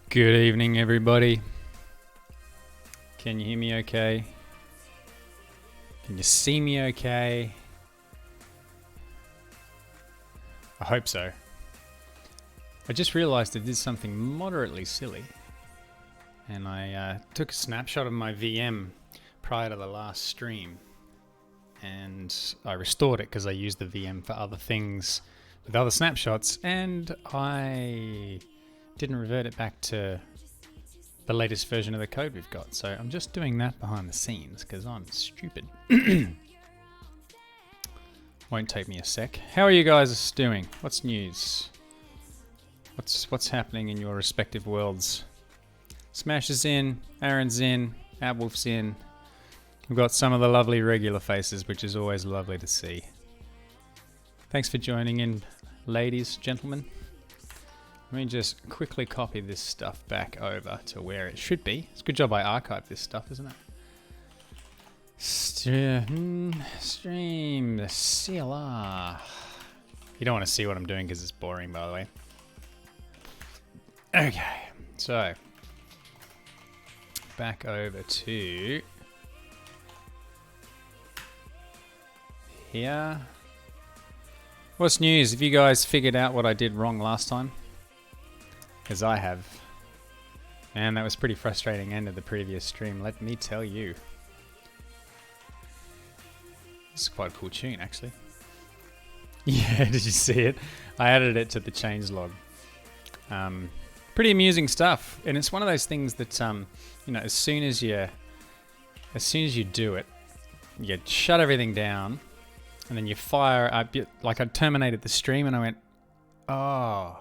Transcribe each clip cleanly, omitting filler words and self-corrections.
Good evening, everybody. Can you hear me okay? Can you see me okay? I hope so. I just realized I did something moderately silly, and I took a snapshot of my VM prior to the last stream, and I restored it because I used the VM for other things with other snapshots, and I didn't revert it back to the latest version of the code we've got. So I'm just doing that behind the scenes because I'm stupid. Won't take me a sec. How are you guys doing? What's news? What's happening in your respective worlds? Smash is in, Aaron's in, Outwolf's in. We've got some of the lovely regular faces, which is always lovely to see. Thanks for joining in, ladies, gentlemen. Let me just quickly copy this stuff back over to where it should be. It's a good job I archived this stuff, isn't it? Stream, the CLR. You don't want to see what I'm doing because it's boring, by the way. Okay, so back over to here. What's news? Have you guys figured out what I did wrong last time? Because I have. Man, that was pretty frustrating end of the previous stream, let me tell you. This is quite a cool tune, actually. Yeah, did you see it? I added it to the changelog. Pretty amusing stuff, and it's one of those things that you know, as soon as you do it, you shut everything down, and then you fire up. Like I terminated the stream, and I went, oh.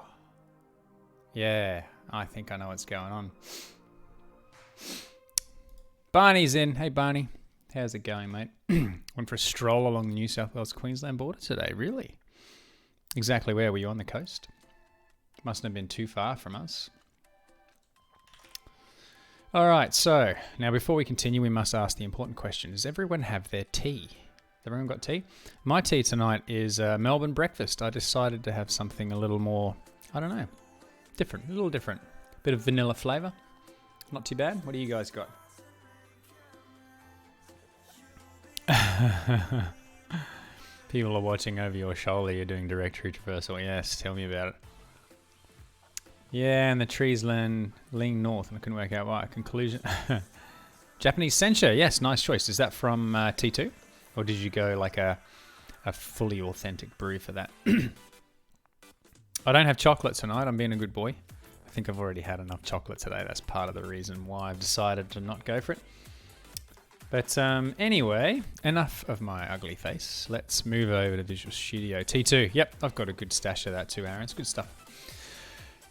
Yeah, I think I know what's going on. Barney's in. Hey, Barney. How's it going, mate? Went for a stroll along the New South Wales-Queensland border today. Really? Exactly where were you? On the coast? Mustn't have been too far from us. All right, so now before we continue, we must ask the important question. Does everyone have their tea? Everyone got tea? My tea tonight is Melbourne breakfast. I decided to have something a little more, I don't know, different, a little different. Bit of vanilla flavour. Not too bad. What do you guys got? People are watching over your shoulder. You're doing directory traversal. Yes, tell me about it. Yeah, and the trees lean north, and I couldn't work out why. Conclusion. Japanese sencha. Yes, nice choice. Is that from T2? Or did you go like a fully authentic brew for that? I don't have chocolate tonight. I'm being a good boy. I think I've already had enough chocolate today. That's part of the reason why I've decided to not go for it. But anyway, enough of my ugly face. Let's move over to Visual Studio. T2. Yep, I've got a good stash of that too, Aaron. It's good stuff.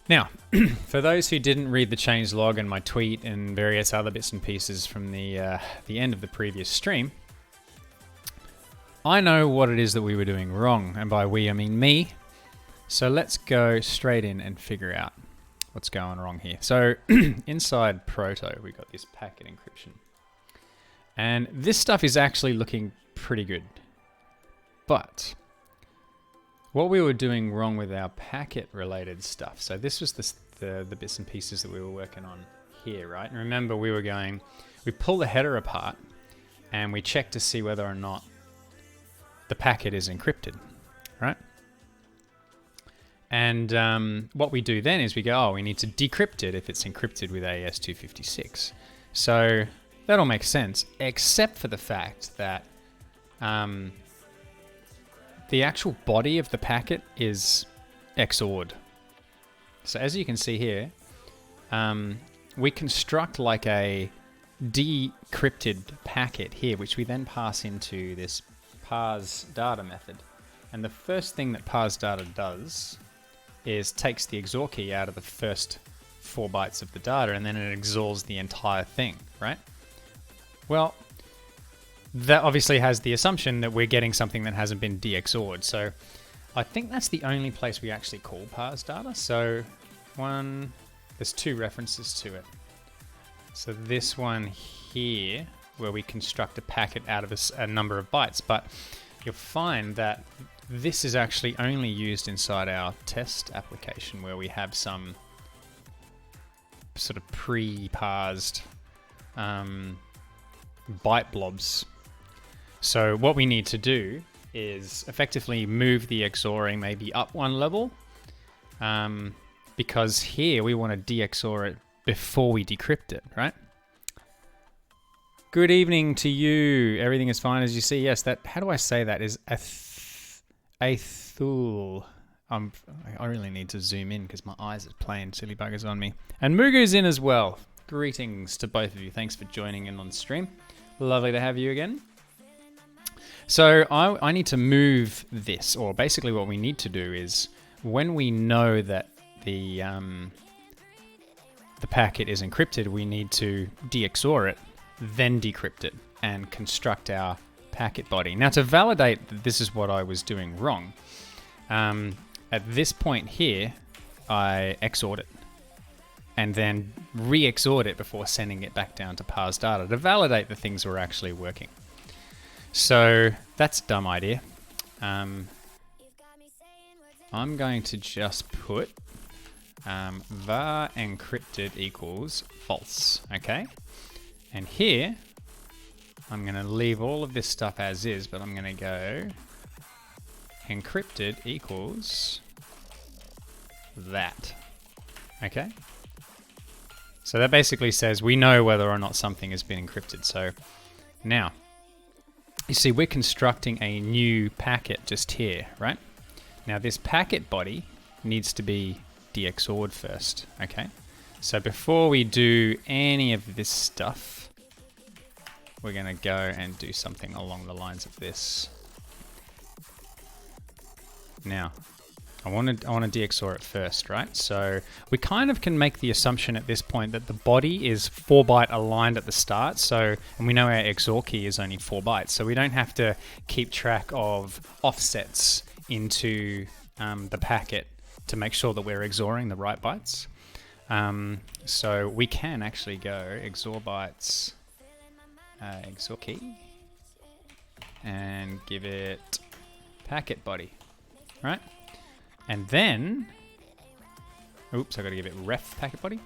Now, for those who didn't read the changelog and my tweet and various other bits and pieces from the end of the previous stream, I know what it is that we were doing wrong. And by we, I mean me. So let's go straight in and figure out what's going wrong here. So inside Proto, we got this packet encryption. And this stuff is actually looking pretty good. But what we were doing wrong with our packet related stuff. So this was the bits and pieces that we were working on here, right? And remember, we were going we pull the header apart and we check to see whether or not the packet is encrypted, right? And what we do then is we go, oh, we need to decrypt it if it's encrypted with AES-256. So that all makes sense, except for the fact that the actual body of the packet is XOR'd. So as you can see here, we construct like a decrypted packet here, which we then pass into this parse data method. And the first thing that parse data does is takes the XOR key out of the first 4 bytes of the data, and then it XORs the entire thing, right? Well, that obviously has the assumption that we're getting something that hasn't been de-XOR'd. So I think that's the only place we actually call parse data. So there's 2 references to it. So this one here, where we construct a packet out of a number of bytes, but you'll find that this is actually only used inside our test application, where we have some sort of pre-parsed byte blobs. So what we need to do is effectively move the XORing maybe up 1 level, because here we want to de-XOR it before we decrypt it, right? Good evening to you. Everything is fine as you see. Yes, that, how do I say that? Is Athul. I really need to zoom in because my eyes are playing silly buggers on me. And Mugu's in as well. Greetings to both of you. Thanks for joining in on stream. Lovely to have you again. So I need to move this, or basically what we need to do is, when we know that the packet is encrypted, we need to de-XOR it, then decrypt it, and construct our packet body. Now, to validate that this is what I was doing wrong, at this point here, I XOR'd it, and then re-XOR'd it before sending it back down to parse data to validate that things were actually working. So that's a dumb idea. I'm going to just put var encrypted equals false, okay? And here, I'm going to leave all of this stuff as is, but I'm going to go encrypted equals that, okay? So that basically says we know whether or not something has been encrypted. So now, you see we're constructing a new packet just here, right? Now this packet body needs to be de-XOR'd first, okay? So before we do any of this stuff, we're going to go and do something along the lines of this. Now, I want to de-XOR it first, right? So we kind of can make the assumption at this point that the body is 4 byte aligned at the start. So, and we know our XOR key is only 4 bytes, so we don't have to keep track of offsets into the packet to make sure that we're XORing the right bytes. So we can actually go XOR bytes, XOR key, and give it packet body, right? And then, oops, I got to give it ref packet body.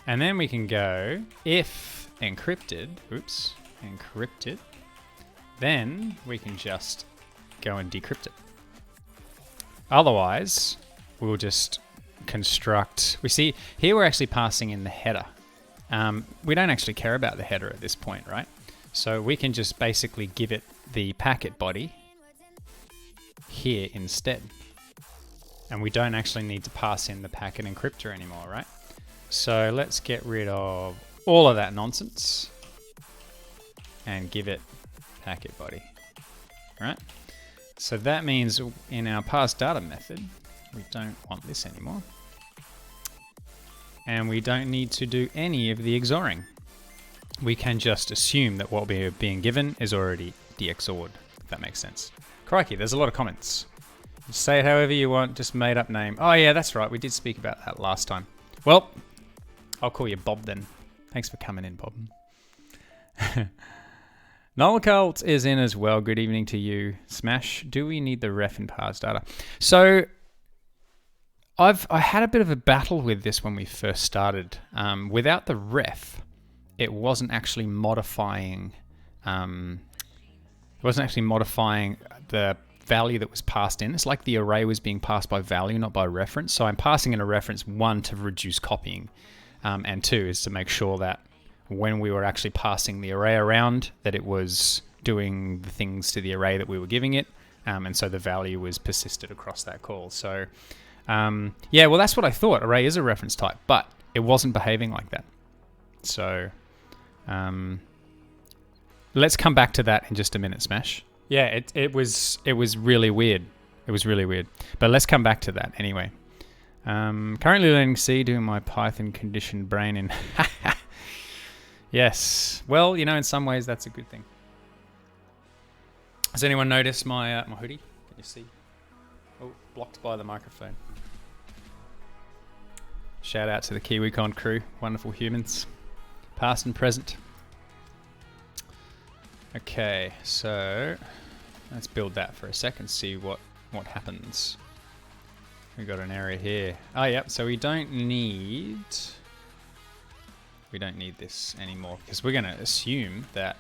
And then we can go if encrypted, oops, encrypted, then we can just go and decrypt it. Otherwise, we'll just construct, we see here we're actually passing in the header. We don't actually care about the header at this point, right? So we can just basically give it the packet body here instead. And we don't actually need to pass in the packet encryptor anymore, right? So let's get rid of all of that nonsense and give it packet body, right? So that means in our parse data method, we don't want this anymore. And we don't need to do any of the XORing. We can just assume that what we're being given is already de-XOR'd, if that makes sense. Crikey, there's a lot of comments. Say it however you want, just made up name. Oh yeah, that's right, we did speak about that last time. Well, I'll call you Bob then. Thanks for coming in, Bob. Null Cult is in as well. Good evening to you. Smash, do we need the ref in parse data? So, I had a bit of a battle with this when we first started. Without the ref, it wasn't actually modifying. It wasn't actually modifying the value that was passed in. It's like the array was being passed by value, not by reference. So I'm passing in a reference, 1, to reduce copying, and 2 is to make sure that when we were actually passing the array around, that it was doing the things to the array that we were giving it, and so the value was persisted across that call. So yeah, well, that's what I thought. Array is a reference type, but it wasn't behaving like that. So let's come back to that in just a minute, Smash. Yeah, it was really weird. It was really weird. But let's come back to that anyway. Currently learning C, doing my Python conditioned brain in. Yes. Well, you know, in some ways that's a good thing. Has anyone noticed my my hoodie? Can you see? Oh, blocked by the microphone. Shout out to the KiwiCon crew, wonderful humans, past and present. Okay, so let's build that for a second, see what happens. We got an area here. Oh, yep. So we don't need this anymore because we're going to assume that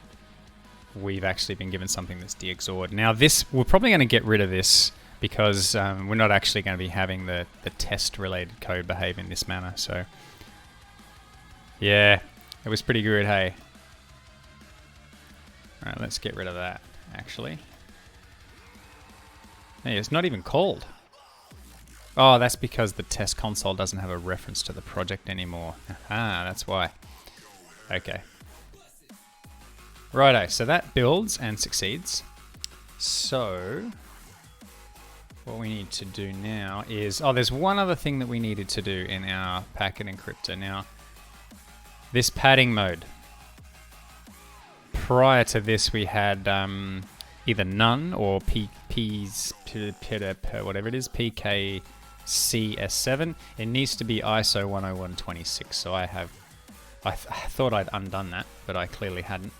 we've actually been given something that's de-XORed. Now we're probably going to get rid of this because we're not actually going to be having the test-related code behave in this manner. So yeah, it was pretty good, hey. All right, let's get rid of that, actually. Hey, it's not even called. Oh, that's because the test console doesn't have a reference to the project anymore. Aha, that's why. Okay. Righto, so that builds and succeeds. So what we need to do now is... Oh, there's one other thing that we needed to do in our packet encryptor. Now, this padding mode. Prior to this, we had either none or whatever it is, PKCS7. It needs to be ISO 10126. So I thought I'd undone that, but I clearly hadn't.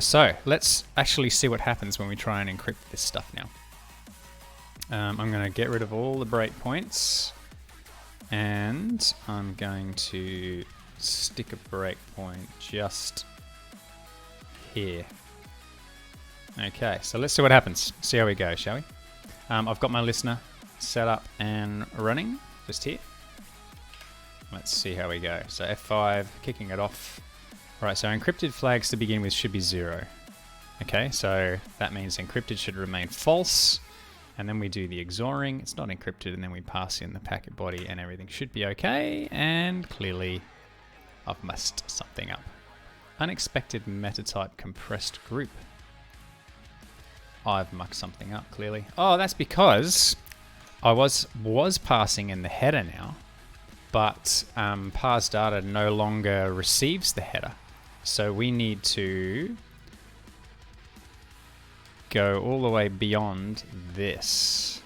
So let's actually see what happens when we try and encrypt this stuff now. I'm going to get rid of all the breakpoints, and I'm going to stick a breakpoint just here. Okay, so let's see what happens. See how we go, shall we? I've got my listener set up and running just here. Let's see how we go. So F5, kicking it off. Right, so encrypted flags to begin with should be 0. Okay, so that means encrypted should remain false. And then we do the XORing. It's not encrypted, and then we pass in the packet body, and everything should be okay. And clearly, I've messed something up. Unexpected meta-type compressed group. I've mucked something up, clearly. Oh, that's because I was passing in the header now, but parse data no longer receives the header. So we need to go all the way beyond this,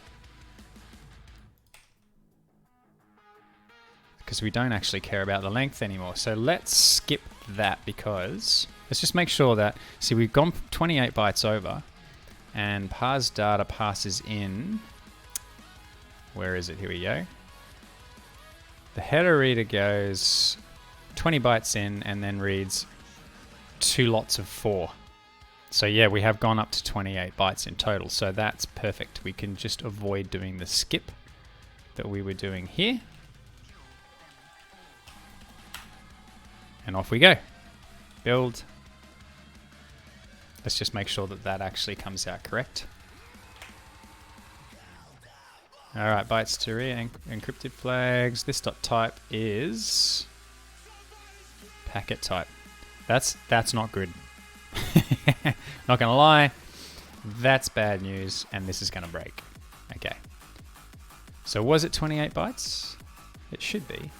because we don't actually care about the length anymore. So let's skip that, because let's just make sure that, see, we've gone 28 bytes over, and parse data passes in, where is it? Here we go. The header reader goes 20 bytes in and then reads 2 lots of 4. So yeah, we have gone up to 28 bytes in total. So that's perfect. We can just avoid doing the skip that we were doing here. And off we go. Build. Let's just make sure that that actually comes out correct. Alright, bytes to read, encrypted flags. This .type is packet type. That's not good. Not gonna lie, that's bad news, and this is gonna break. Okay. So was it 28 bytes? It should be.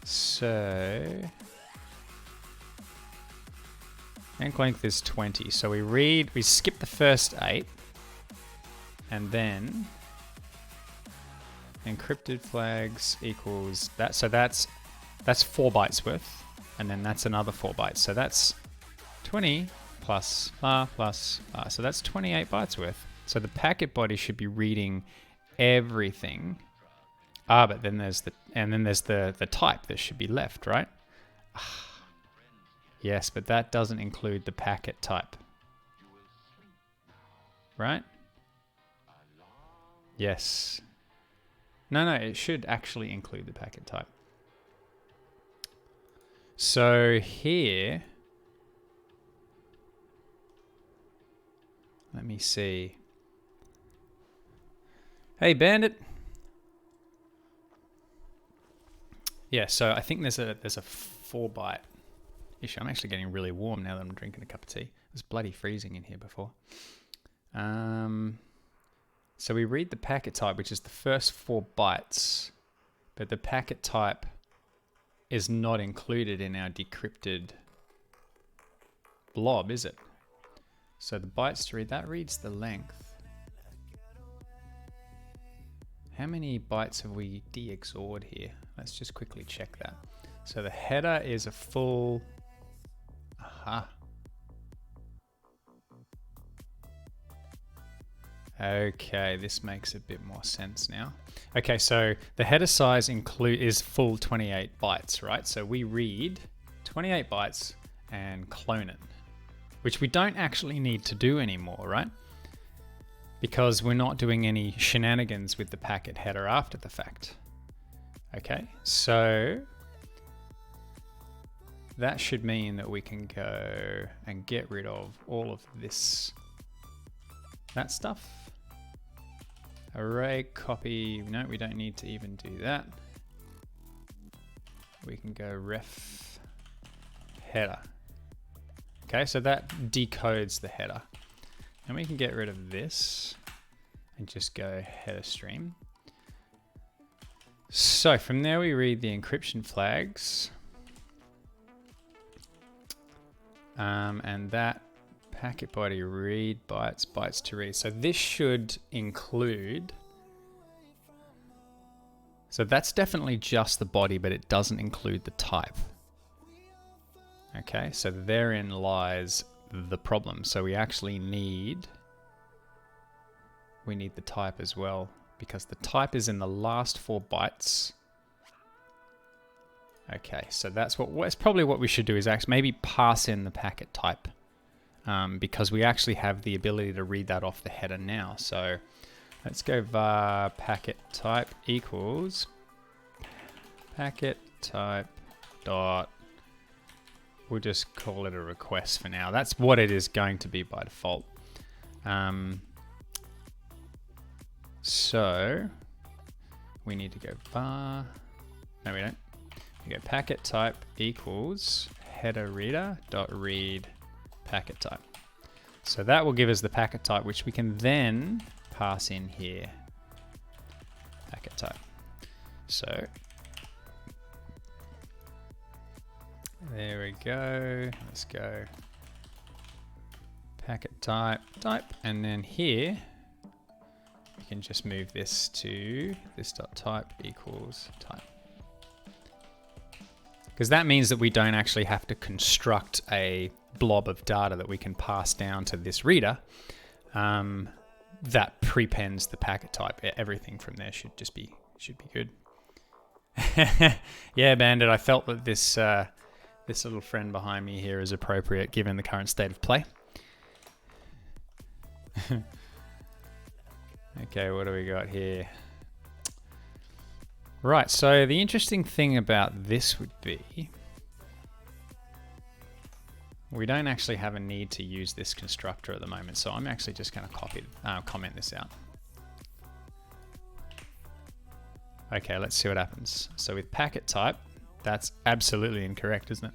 So link length is 20. So we skip the first 8, and then encrypted flags equals that. So that's 4 bytes worth, and then that's another 4 bytes. So that's 20 plus plus. So that's 28 bytes worth. So the packet body should be reading everything but then there's the type that should be left, right? Yes, but that doesn't include the packet type. Right? Yes. No, it should actually include the packet type. So here, let me see. Hey, Bandit. Yeah, so I think there's a 4-byte issue. I'm actually getting really warm now that I'm drinking a cup of tea. It was bloody freezing in here before. So we read the packet type, which is the first 4 bytes, but the packet type is not included in our decrypted blob, is it? So the bytes to read, that reads the length. How many bytes have we de-XOR'd here? Let's just quickly check that. So the header is a full... Aha. Okay, this makes a bit more sense now. Okay, so the header size is full 28 bytes, right? So we read 28 bytes and clone it, which we don't actually need to do anymore, right? Because we're not doing any shenanigans with the packet header after the fact. Okay, so that should mean that we can go and get rid of all of that stuff. Array copy, no, we don't need to even do that. We can go ref header. Okay, so that decodes the header. And we can get rid of this and just go header stream. So from there we read the encryption flags. And that packet body read bytes to read. So this should include, so that's definitely just the body, but it doesn't include the type. Okay, so therein lies the problem. So we actually need the type as well, because the type is in the last 4 bytes. Okay, so that's probably what we should do, is actually maybe pass in the packet type. Because we actually have the ability to read that off the header now. So let's go var packet type equals packet type dot, we'll just call it a request for now. That's what it is going to be by default. So we need to go var, no we don't. We go packet type equals header reader dot read packet type. So that will give us the packet type, which we can then pass in here. Packet type. So there we go. Let's go packet type, and then here we can just move this to this dot type equals type. Because that means that we don't actually have to construct a blob of data that we can pass down to this reader that prepends the packet type. Everything from there should be good. Yeah, Bandit, I felt that this little friend behind me here is appropriate given the current state of play. Okay, what do we got here? Right, so the interesting thing about this would be we don't actually have a need to use this constructor at the moment, so I'm actually just going to comment this out. Okay, let's see what happens. So with packet type, that's absolutely incorrect, isn't it?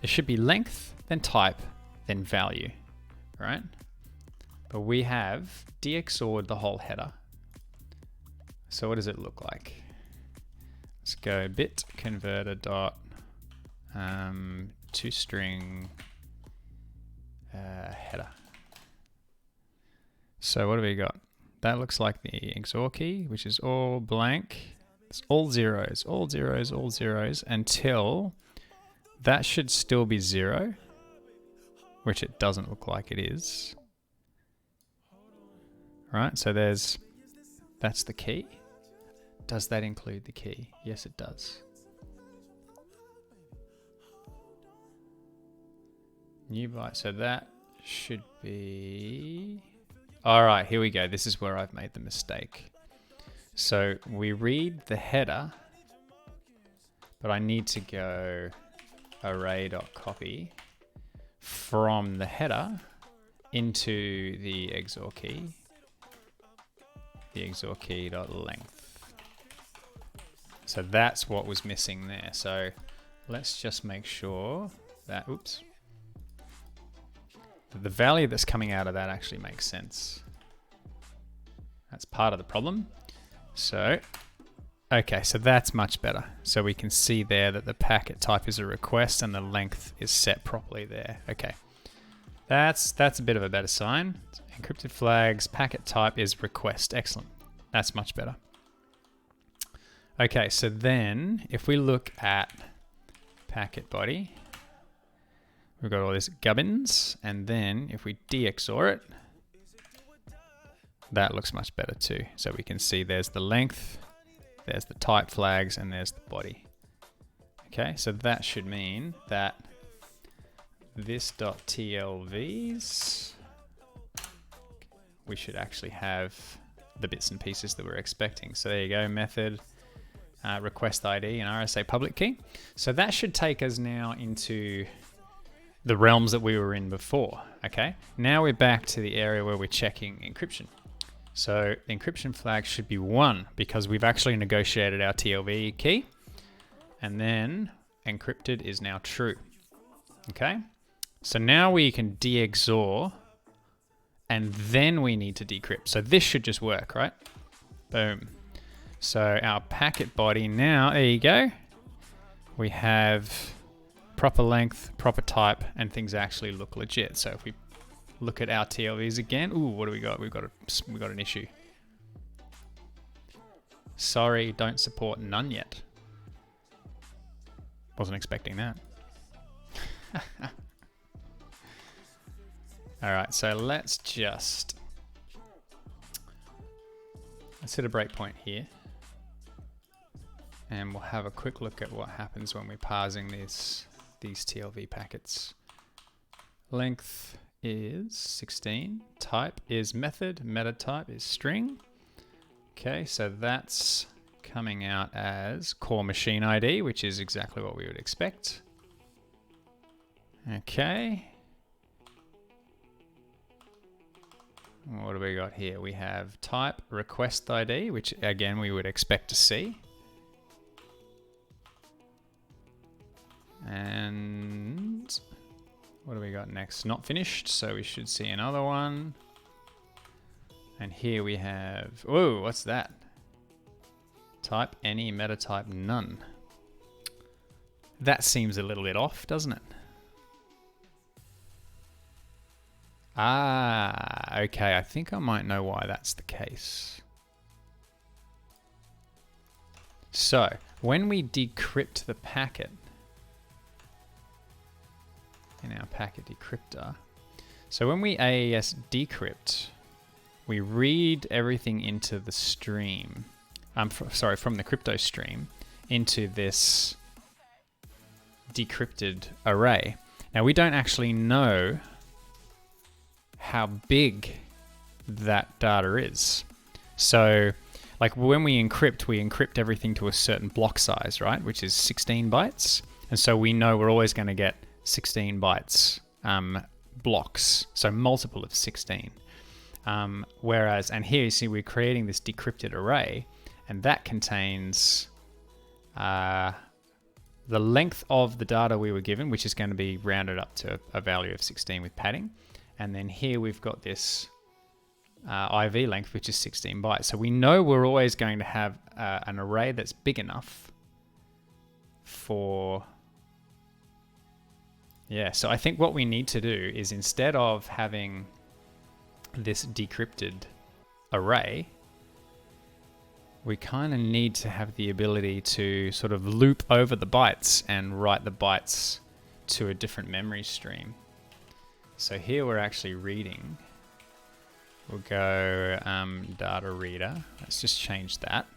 It should be length, then type, then value, right? But we have de-XOR'd the whole header. So what does it look like? Let's go bit converter dot to string header. So what do we got? That looks like the XOR key, which is all blank. It's all zeros, all zeros, all zeros, until that should still be 0, which it doesn't look like it is. Right, so that's the key. does that include the key? Yes, it does. New byte, so that should be... All right, here we go. This is where I've made the mistake. So we read the header, but I need to go array.copy from the header into the XOR key, the XOR key.length. So that's what was missing there. So let's just make sure that, oops, the value that's coming out of that actually makes sense. That's part of the problem. So, okay, so that's much better. So we can see there that the packet type is a request and the length is set properly there. Okay, that's a bit of a better sign. Encrypted flags, packet type is request. Excellent. That's much better. Okay, so then if we look at packet body, we've got all these gubbins, and then if we de-XOR it, that looks much better too. So we can see there's the length, there's the type flags, and there's the body. Okay, so that should mean that this .tlvs, we should actually have the bits and pieces that we're expecting. So there you go, method, request ID, and RSA public key. So that should take us now into the realms that we were in before. Okay, now we're back to the area where we're checking encryption. So the encryption flag should be 1 because we've actually negotiated our TLV key, and then encrypted is now true. Okay, so now we can de-XOR, and then we need to decrypt. So this should just work, right? Boom. So our packet body now, there you go. We have proper length, proper type, and things actually look legit. So if we look at our TLVs again, ooh, what do we got? We've got an issue. Sorry, don't support none yet. Wasn't expecting that. All right, so let's hit a breakpoint here, and we'll have a quick look at what happens when we're parsing these TLV packets. Length is 16, type is method, meta type is string. Okay, so that's coming out as core machine ID, which is exactly what we would expect. Okay. What do we got here? We have type request ID, which again we would expect to see. And what do we got next? Not finished, so we should see another one. And here we have, whoa, what's that? Type any, meta type none. That seems a little bit off, doesn't it? Ah, okay, I think I might know why that's the case. So, when we decrypt the packet in our packet decryptor, so when we AES decrypt, we read everything into the stream, from the crypto stream into this decrypted array. Now we don't actually know how big that data is. So like when we encrypt everything to a certain block size, right? Which is 16 bytes. And so we know we're always going to get 16 bytes blocks. So multiple of 16. Whereas, and here you see we're creating this decrypted array, and that contains the length of the data we were given, which is going to be rounded up to a value of 16 with padding. And then here we've got this IV length, which is 16 bytes. So we know we're always going to have an array that's big enough for... Yeah, so I think what we need to do is instead of having this decrypted array, we kind of need to have the ability to sort of loop over the bytes and write the bytes to a different memory stream. So here we're actually reading. We'll go data reader. Let's just change that.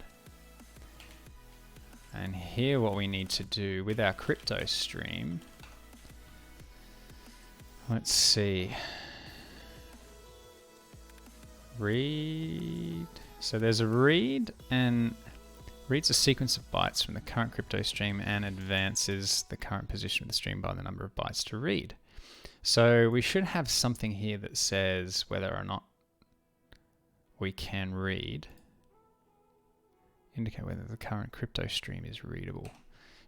And here what we need to do with our crypto stream, let's see. Read. So there's a read, and reads a sequence of bytes from the current crypto stream and advances the current position of the stream by the number of bytes to read. So we should have something here that says whether or not we can read. Indicate whether the current crypto stream is readable.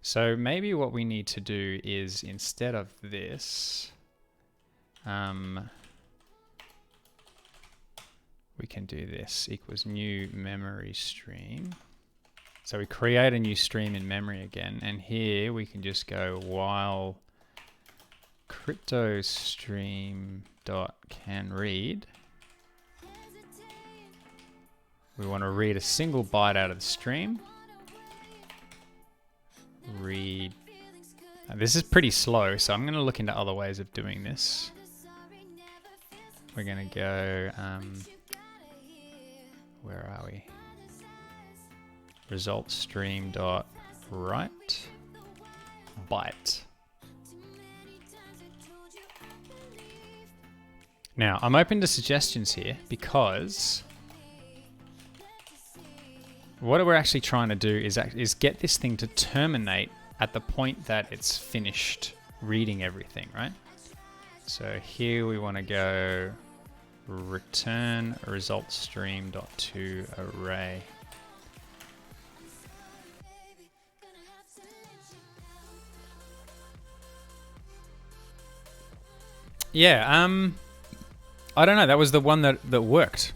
So maybe what we need to do is, instead of this, we can do this equals new memory stream. So we create a new stream in memory again, and here we can just go while crypto stream dot can read. We want to read a single byte out of the stream. Read. Now, this is pretty slow, so I'm going to look into other ways of doing this. We're going to go, where are we? Result stream dot write byte. Now, I'm open to suggestions here, because what we're actually trying to do is get this thing to terminate at the point that it's finished reading everything, right? So here we want to go return result stream dot to array. Yeah, I don't know. That was the one that worked.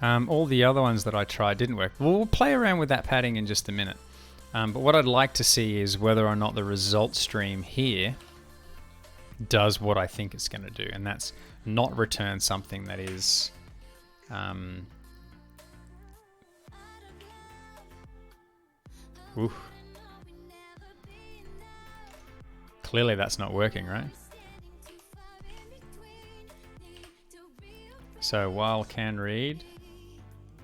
All the other ones that I tried didn't work. We'll play around with that padding in just a minute. But what I'd like to see is whether or not the result stream here does what I think it's going to do, and that's not return something that is clearly that's not working, right? So while can read,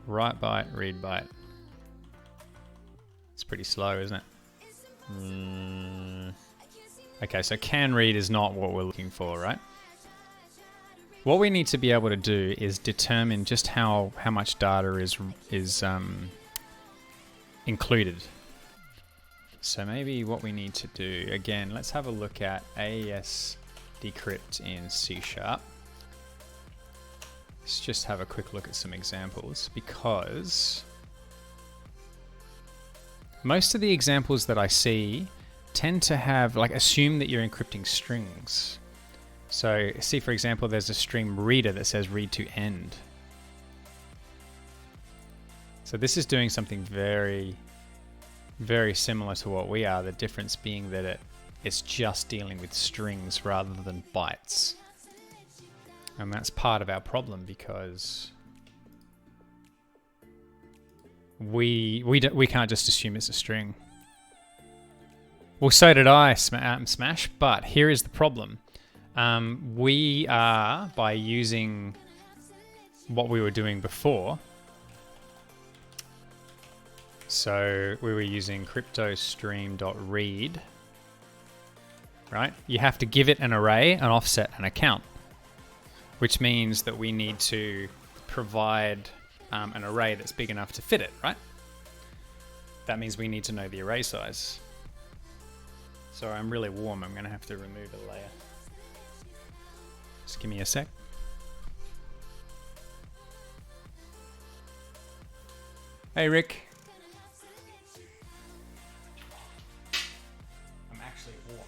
write byte, read byte. It's pretty slow, isn't it? Okay, so can read is not what we're looking for, right? What we need to be able to do is determine just how much data is included. So maybe what we need to do, again, let's have a look at AES decrypt in C#. Let's just have a quick look at some examples, because most of the examples that I see tend to have, like, assume that you're encrypting strings. So see, for example, there's a stream reader that says read to end. So this is doing something very, very similar to what we are, the difference being that it's just dealing with strings rather than bytes. And that's part of our problem, because we can't just assume it's a string. Well, so did I, Smash, but here is the problem. We are, by using what we were doing before, so we were using cryptostream.read, right? You have to give it an array, an offset, and a count, which means that we need to provide an array that's big enough to fit it, right? That means we need to know the array size. Sorry, I'm really warm. I'm going to have to remove a layer. Just give me a sec. Hey, Rick. I'm actually warm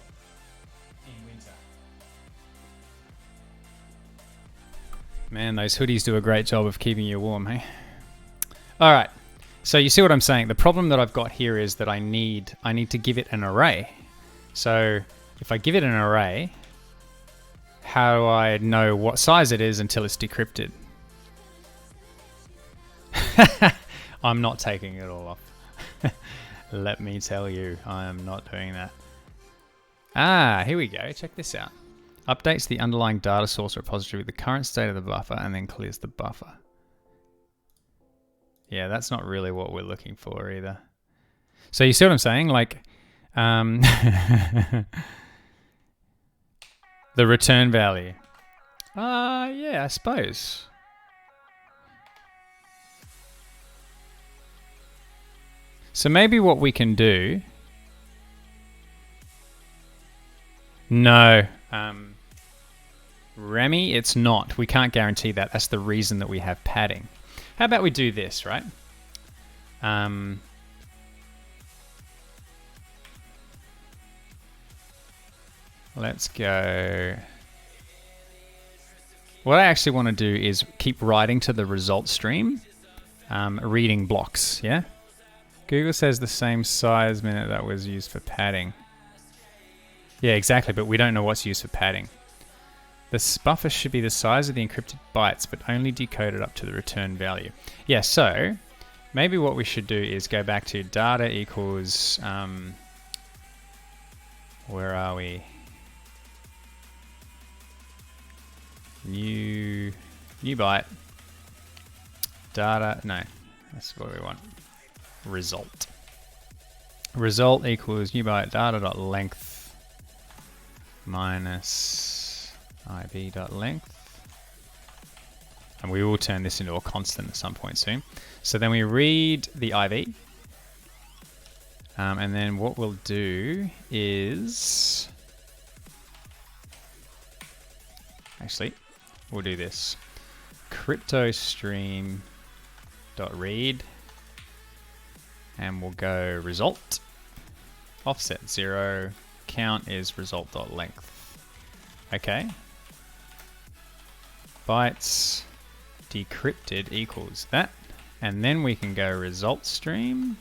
in winter. Man, those hoodies do a great job of keeping you warm, hey? All right. So you see what I'm saying? The problem that I've got here is that I need to give it an array. So if I give it an array, how do I know what size it is until it's decrypted? I'm not taking it all off. Let me tell you, I am not doing that. Ah, here we go. Check this out. Updates the underlying data source repository with the current state of the buffer and then clears the buffer. Yeah, that's not really what we're looking for either. So you see what I'm saying? Like, the return value. Yeah, I suppose. So maybe what we can do... No. Remy, it's not. We can't guarantee that. That's the reason that we have padding. How about we do this, right? Let's go... What I actually want to do is keep writing to the result stream, reading blocks, yeah? Google says the same size minute that was used for padding. Yeah, exactly, but we don't know what's used for padding. The buffer should be the size of the encrypted bytes, but only decoded up to the return value. Yeah, so maybe what we should do is go back to data equals... where are we? New byte. Data, no, that's what we want. Result. Result equals new byte data.length minus ib.length. And we will turn this into a constant at some point soon. So then we read the IV. And then what we'll do is... Actually, we'll do this. Crypto stream.read. And we'll go result. Offset 0. Count is result.length. Okay. Bytes decrypted equals that. And then we can go result stream.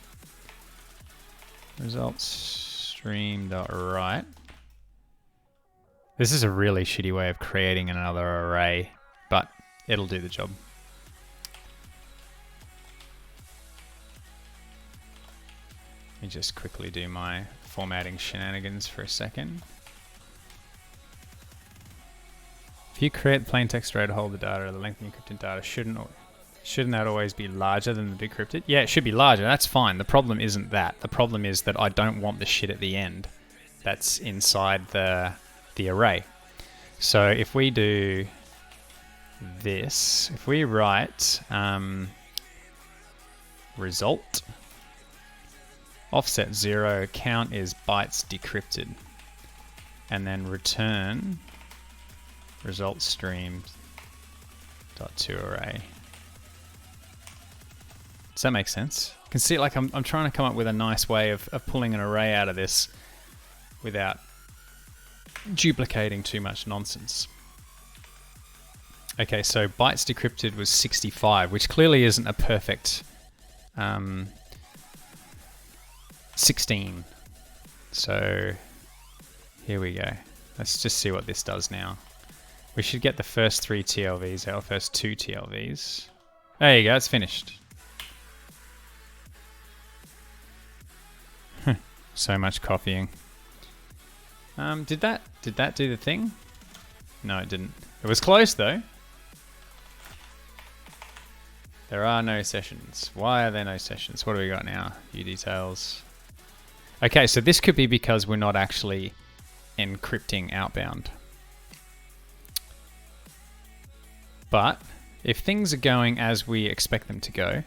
Result stream.write. This is a really shitty way of creating another array, but it'll do the job. Let me just quickly do my formatting shenanigans for a second. If you create the plain text array to hold the data, the length of the encrypted data shouldn't that always be larger than the decrypted? Yeah, it should be larger. That's fine. The problem isn't that. The problem is that I don't want the shit at the end that's inside the array. So if we do this, if we write result, offset 0, count is bytes decrypted, and then return result stream dot to array. Does that make sense? You can see, like, I'm trying to come up with a nice way of pulling an array out of this without duplicating too much nonsense. Okay, so bytes decrypted was 65, which clearly isn't a perfect 16. So here we go. Let's just see what this does now. We should get the first 3 TLVs out, first 2 TLVs. There you go, it's finished. So much copying. Did that do the thing? No, it didn't. It was close though. There are no sessions. Why are there no sessions? What do we got now? View details. Okay, so this could be because we're not actually encrypting outbound. But if things are going as we expect them to go,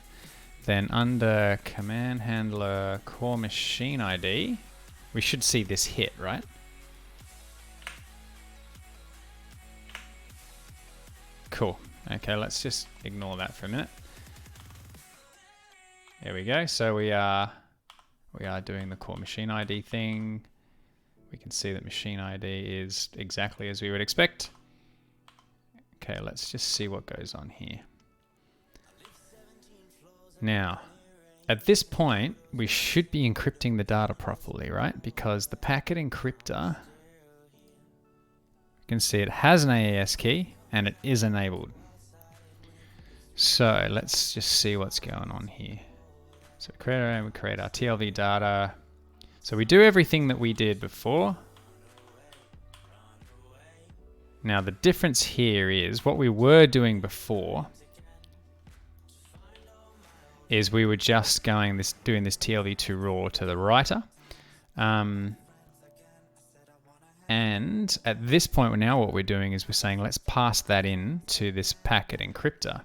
then under command handler core machine ID, we should see this hit, right? Cool. Okay, let's just ignore that for a minute. There we go. So we are doing the core machine ID thing. We can see that machine ID is exactly as we would expect. Okay, let's just see what goes on here. Now, at this point, we should be encrypting the data properly, right? Because the packet encryptor, you can see it has an AES key and it is enabled. So let's just see what's going on here. So we create our TLV data. So we do everything that we did before. Now the difference here is what we were doing before is we were just doing this TLV2 raw to the writer. And at this point now what we're doing is we're saying let's pass that in to this packet encryptor,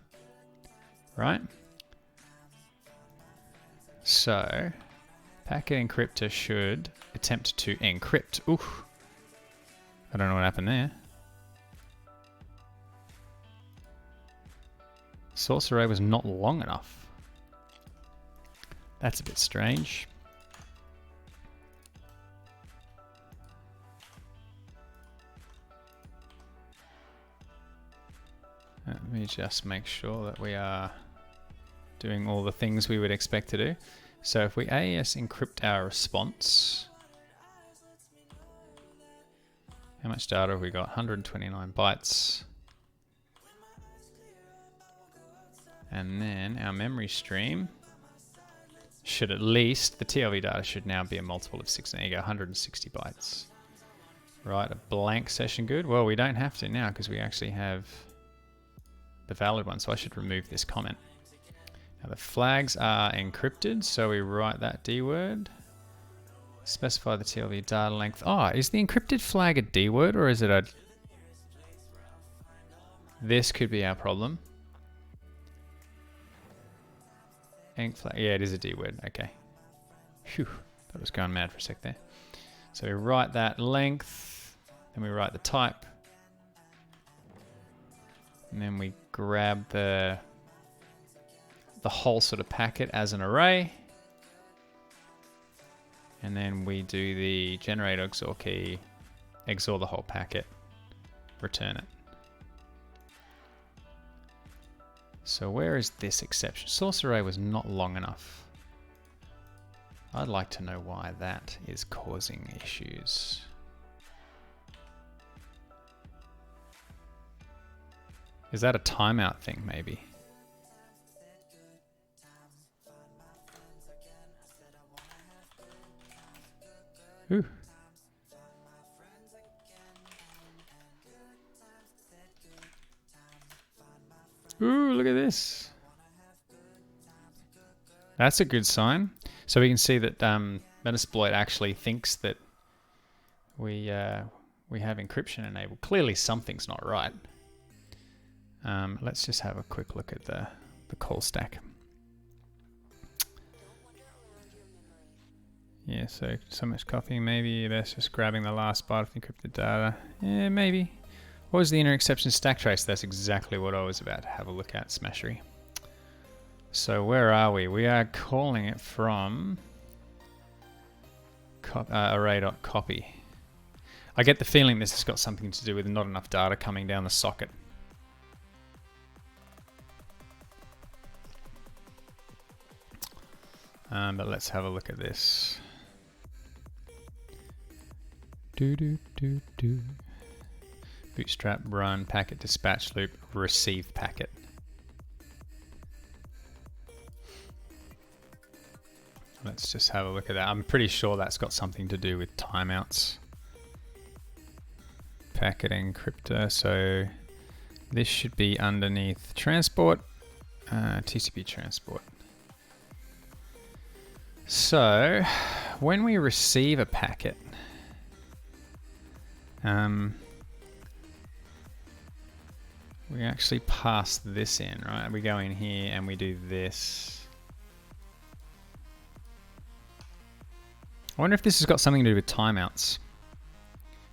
right? So packet encryptor should attempt to encrypt. Oof. I don't know what happened there. Source array was not long enough. That's a bit strange. Let me just make sure that we are doing all the things we would expect to do. So if we AES encrypt our response, how much data have we got? 129 bytes. And then our memory stream should at least, the TLV data should now be a multiple of 6. There you go, 160 bytes. Right, a blank session good. Well, we don't have to now because we actually have the valid one, so I should remove this comment. Now the flags are encrypted, so we write that D word. Specify the TLV data length. Oh, is the encrypted flag a D word or is it a... This could be our problem. Enc flag. Yeah, it is a D word. Okay. Phew. That was going mad for a sec there. So we write that length, then we write the type, and then we grab the whole sort of packet as an array, and then we do the generate XOR key, XOR the whole packet, return it. So where is this exception? Source array was not long enough. I'd like to know why that is causing issues. Is that a timeout thing maybe? Ooh. Ooh, look at this. That's a good sign. So we can see that Metasploit actually thinks that we have encryption enabled. Clearly something's not right. Let's just have a quick look at the call stack. Yeah, so much copying, maybe that's just grabbing the last byte of encrypted data. Yeah, maybe. What was the inner exception stack trace? That's exactly what I was about to have a look at, Smashery. So where are we? We are calling it from array.copy. I get the feeling this has got something to do with not enough data coming down the socket. But let's have a look at this. Bootstrap run packet dispatch loop receive packet. Let's just have a look at that. I'm pretty sure that's got something to do with timeouts. Packet encryptor. So this should be underneath transport, TCP transport. So when we receive a packet, we actually pass this in, right? We go in here and we do this. I wonder if this has got something to do with timeouts.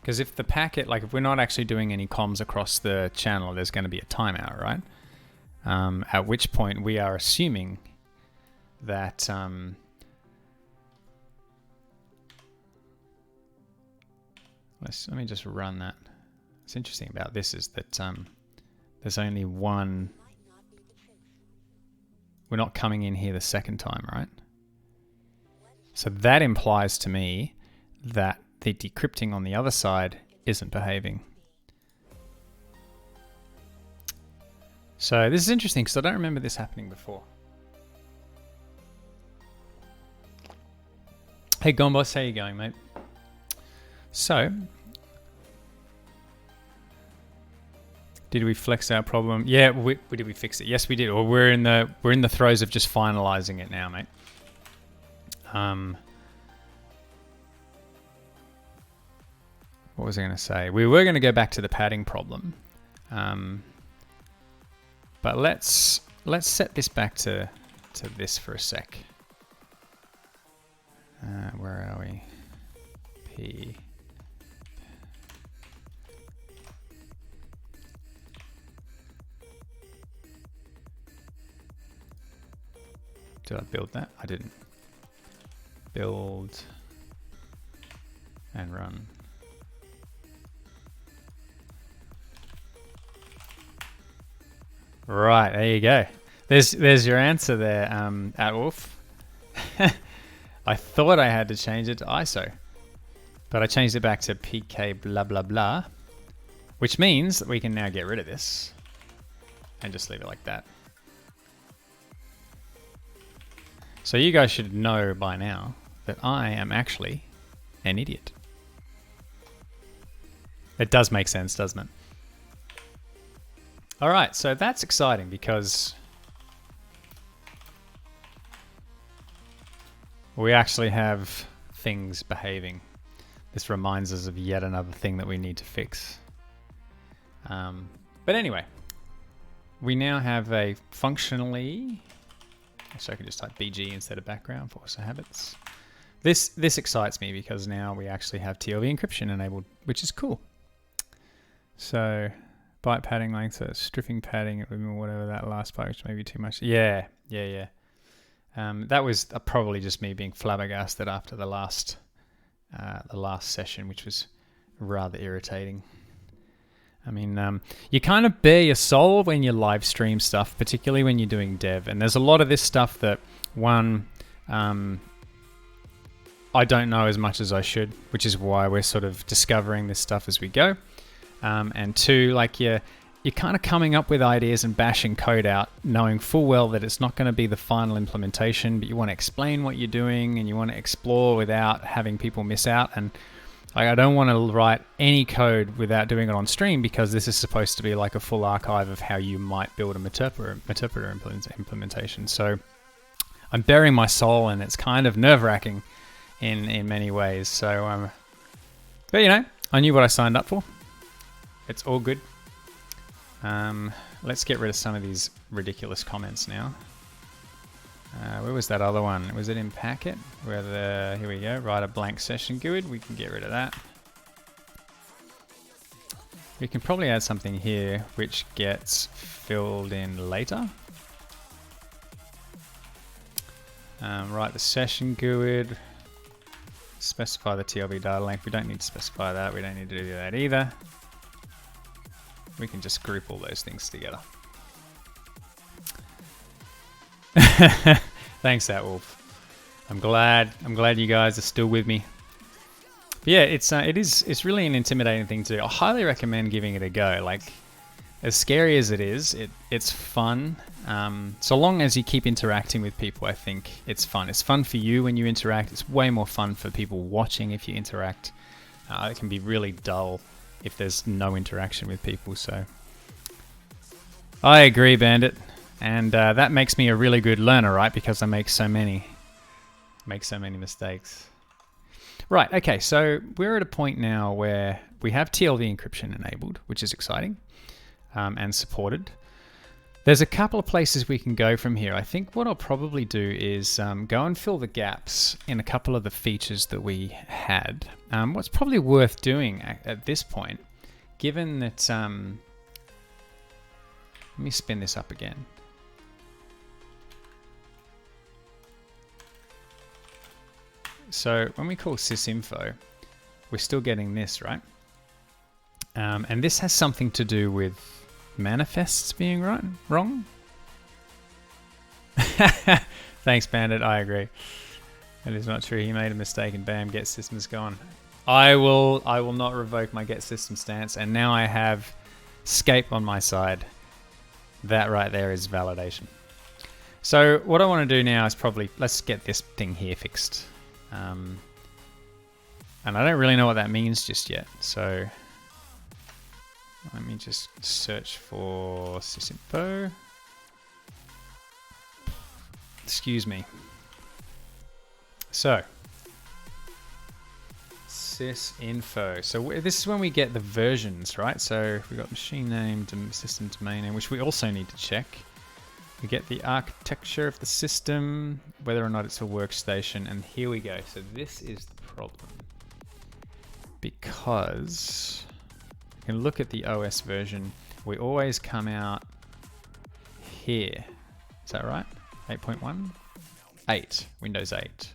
Because if the packet, like if we're not actually doing any comms across the channel, there's going to be a timeout, right? At which point we are assuming that let me just run that. What's interesting about this is that there's only one. We're not coming in here the second time, right? So that implies to me that the decrypting on the other side isn't behaving. So this is interesting because I don't remember this happening before. Hey Gombos, how you going, mate? So Did we flex our problem? Yeah, did we fix it? Yes, we did. Or we're in the throes of just finalizing it now, mate. What was I going to say? We were going to go back to the padding problem, but let's set this back to this for a sec. Where are we? P. Did I build that? I didn't. Build and run. Right, there you go. There's your answer there, AtWolf. I thought I had to change it to ISO, but I changed it back to PK blah blah blah, which means that we can now get rid of this and just leave it like that. So you guys should know by now that I am actually an idiot. It does make sense, doesn't it? All right, so that's exciting because we actually have things behaving. This reminds us of yet another thing that we need to fix. But anyway, we now have a functionally, so I can just type BG instead of background for also habits. This excites me because now we actually have TLV encryption enabled, which is cool. So byte padding length, so stripping padding, whatever that last byte, which may be too much. Yeah. That was probably just me being flabbergasted after the last session, which was rather irritating. I mean, you kind of bare your soul when you live stream stuff, particularly when you're doing dev. And there's a lot of this stuff that, one, I don't know as much as I should, which is why we're sort of discovering this stuff as we go. And two, like you're kind of coming up with ideas and bashing code out, knowing full well that it's not going to be the final implementation, but you want to explain what you're doing and you want to explore without having people miss out. And I don't want to write any code without doing it on stream, because this is supposed to be like a full archive of how you might build a Meterpreter implementation. So I'm bearing my soul, and it's kind of nerve-wracking in many ways. So, but you know, I knew what I signed up for. It's all good. Let's get rid of some of these ridiculous comments now. Where was that other one? Was it in packet? Here we go, write a blank session GUID. We can get rid of that. We can probably add something here which gets filled in later. Write the session GUID. Specify the TLV data length. We don't need to specify that. We don't need to do that either. We can just group all those things together. Thanks, AtWolf. I'm glad you guys are still with me. But yeah, it's really an intimidating thing to do. I highly recommend giving it a go. Like, as scary as it is, it's fun. So long as you keep interacting with people, I think it's fun. It's fun for you when you interact. It's way more fun for people watching if you interact. It can be really dull if there's no interaction with people. So I agree, Bandit. And that makes me a really good learner, right? Because I make so many mistakes. Right, okay, so we're at a point now where we have TLV encryption enabled, which is exciting, and supported. There's a couple of places we can go from here. I think what I'll probably do is go and fill the gaps in a couple of the features that we had. What's probably worth doing at this point, given that... let me spin this up again. So when we call sysinfo, we're still getting this, right? And this has something to do with manifests being wrong? Thanks, Bandit. I agree. That is not true. He made a mistake and bam, get system is gone. I will not revoke my get system stance, and now I have Scape on my side. That right there is validation. So what I want to do now is let's get this thing here fixed. And I don't really know what that means just yet. So Let me just search for sysinfo. Excuse me. So, sysinfo. So this is when we get the versions, right? So we've got machine name, system domain name, which we also need to check. We get the architecture of the system, whether or not it's a workstation, and here we go. So this is the problem. Because you can look at the OS version, we always come out here. Is that right? 8.1? 8, Windows 8.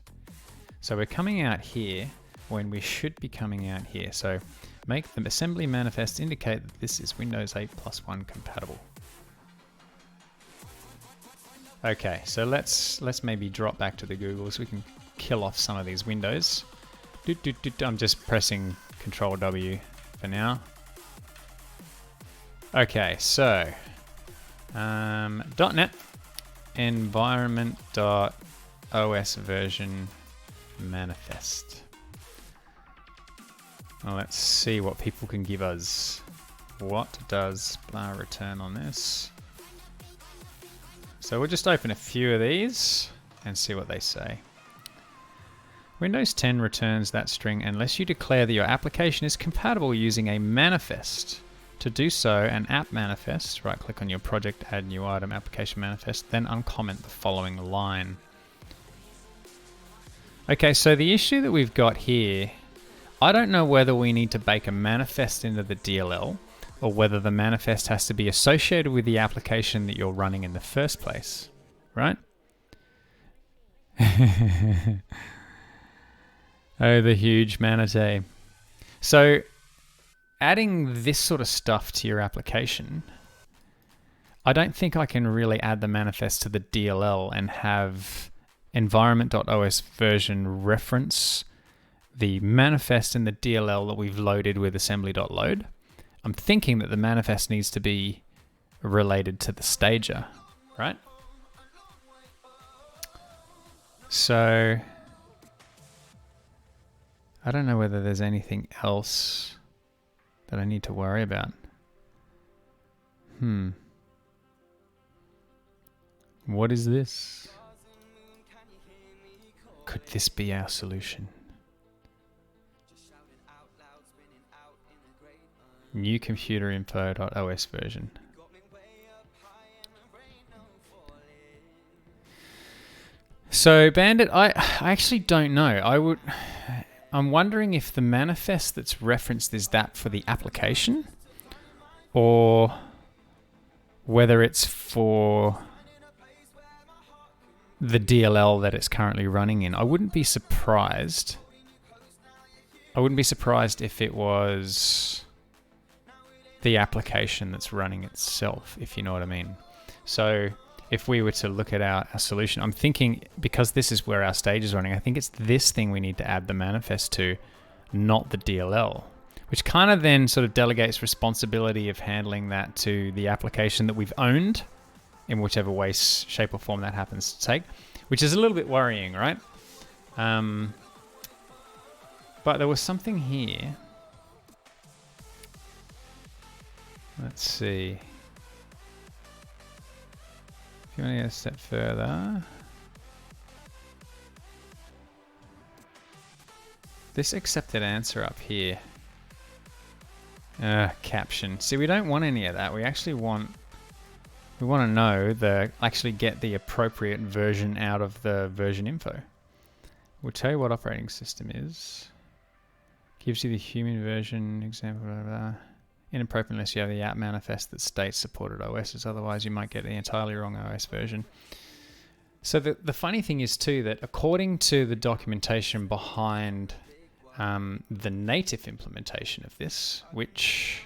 So we're coming out here when we should be coming out here. So make the assembly manifest indicate that this is Windows 8+1 compatible. Okay, so let's maybe drop back to the Google so we can kill off some of these windows. I'm just pressing Control W for now. Okay, so .NET environment.os version manifest. Well, let's see what people can give us. What does blah return on this? So we'll just open a few of these and see what they say. Windows 10 returns that string unless you declare that your application is compatible using a manifest. To do so, an app manifest, right click on your project, add new item, application manifest, then uncomment the following line. Okay, so the issue that we've got here, I don't know whether we need to bake a manifest into the DLL or whether the manifest has to be associated with the application that you're running in the first place, right? Oh, the huge manatee. So adding this sort of stuff to your application, I don't think I can really add the manifest to the DLL and have environment.os version reference the manifest in the DLL that we've loaded with assembly.load. I'm thinking that the manifest needs to be related to the stager, right? So I don't know whether there's anything else that I need to worry about. What is this? Could this be our solution? New computer info.os version. So Bandit, I actually don't know. I'm wondering if the manifest that's referenced is that for the application or whether it's for the DLL that it's currently running in. I wouldn't be surprised. If it was the application that's running itself, if you know what I mean. So if we were to look at our solution, I'm thinking because this is where our stage is running, I think it's this thing we need to add the manifest to, not the DLL, which kind of then sort of delegates responsibility of handling that to the application that we've owned in whichever way, shape or form that happens to take, which is a little bit worrying, right? But there was something here. Let's see. If you want to go a step further. This accepted answer up here. Caption. See, we don't want any of that. We actually want... We want to know actually get the appropriate version out of the version info. We'll tell you what operating system is. Gives you the human version example, blah, blah, blah. Inappropriate unless you have the app manifest that states supported OSs. Otherwise, you might get the entirely wrong OS version. So the funny thing is too that according to the documentation behind the native implementation of this, which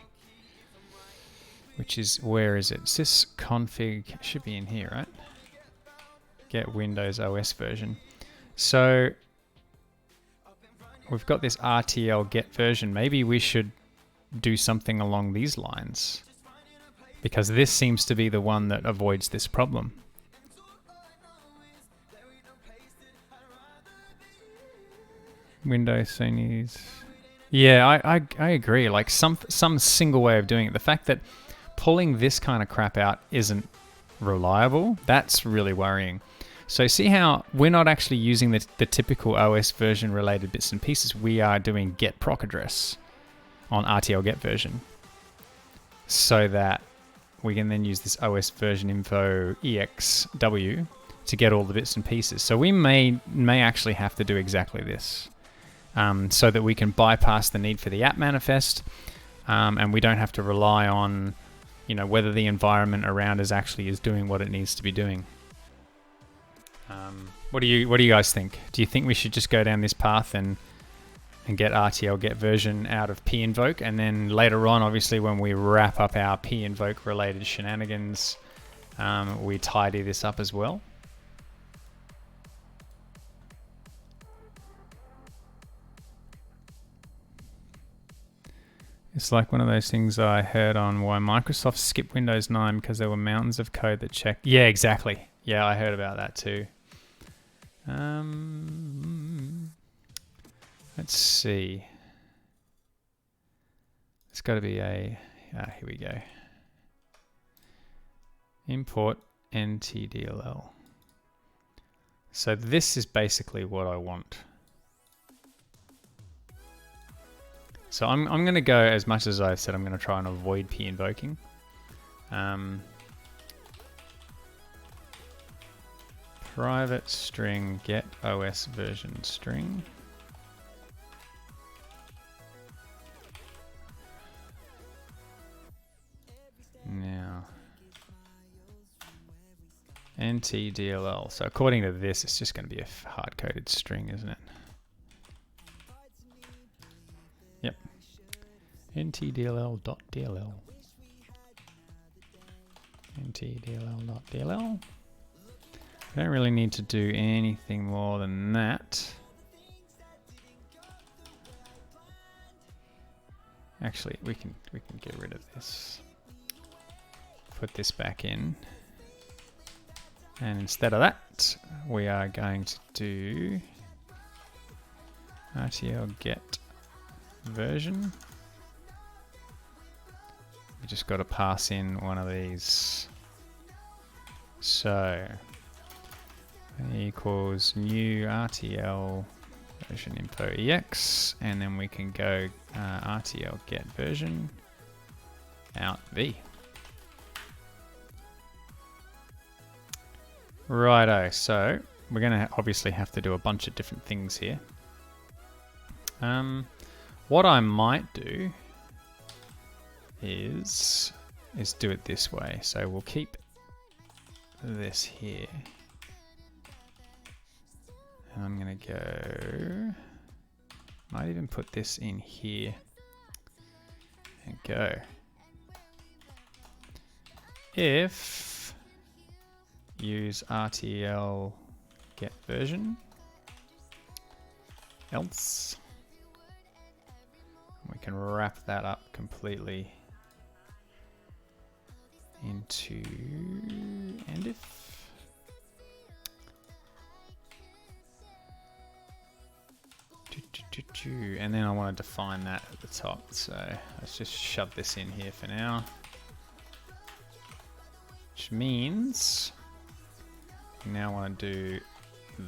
is, where is it? Sysconfig should be in here, right? Get Windows OS version. So we've got this RtlGetVersion. Maybe we should do something along these lines, because this seems to be the one that avoids this problem. Windows Sony's Yeah, I agree. Like some single way of doing it. The fact that pulling this kind of crap out isn't reliable, that's really worrying. So see how we're not actually using the typical OS version related bits and pieces. We are doing get proc address on RtlGetVersion so that we can then use this OS version info exw to get all the bits and pieces. So we may actually have to do exactly this. So that we can bypass the need for the app manifest, and we don't have to rely on, whether the environment around us actually is doing what it needs to be doing. What do you guys think? Do you think we should just go down this path and get RtlGetVersion out of pinvoke, and then later on, obviously, when we wrap up our pinvoke related shenanigans, we tidy this up as well? It's like one of those things I heard on why Microsoft skipped Windows 9 because there were mountains of code that checked. Yeah, exactly. Yeah, I heard about that too. Let's see. It's got to be a... here we go. Import NTDLL. So this is basically what I want. So I'm going to go, as much as I've said, I'm going to try and avoid p-invoking. Private string get OS version string. Now, NTDLL. So according to this, it's just going to be a hard-coded string, isn't it? Yep. NTDLL.dll. NTDLL.dll. We don't really need to do anything more than that. Actually, we can get rid of this. Put this back in. And instead of that, we are going to do RtlGetVersion. We just got to pass in one of these. So equals new RTL version info ex, and then we can go RtlGetVersion out v. Righto, so we're going to obviously have to do a bunch of different things here. What I might do is do it this way. So we'll keep this here. And I'm going to go... might even put this in here. And go. If use RtlGetVersion, else we can wrap that up completely into and if. And then I want to define that at the top, so let's just shove this in here for now, which means we now want to do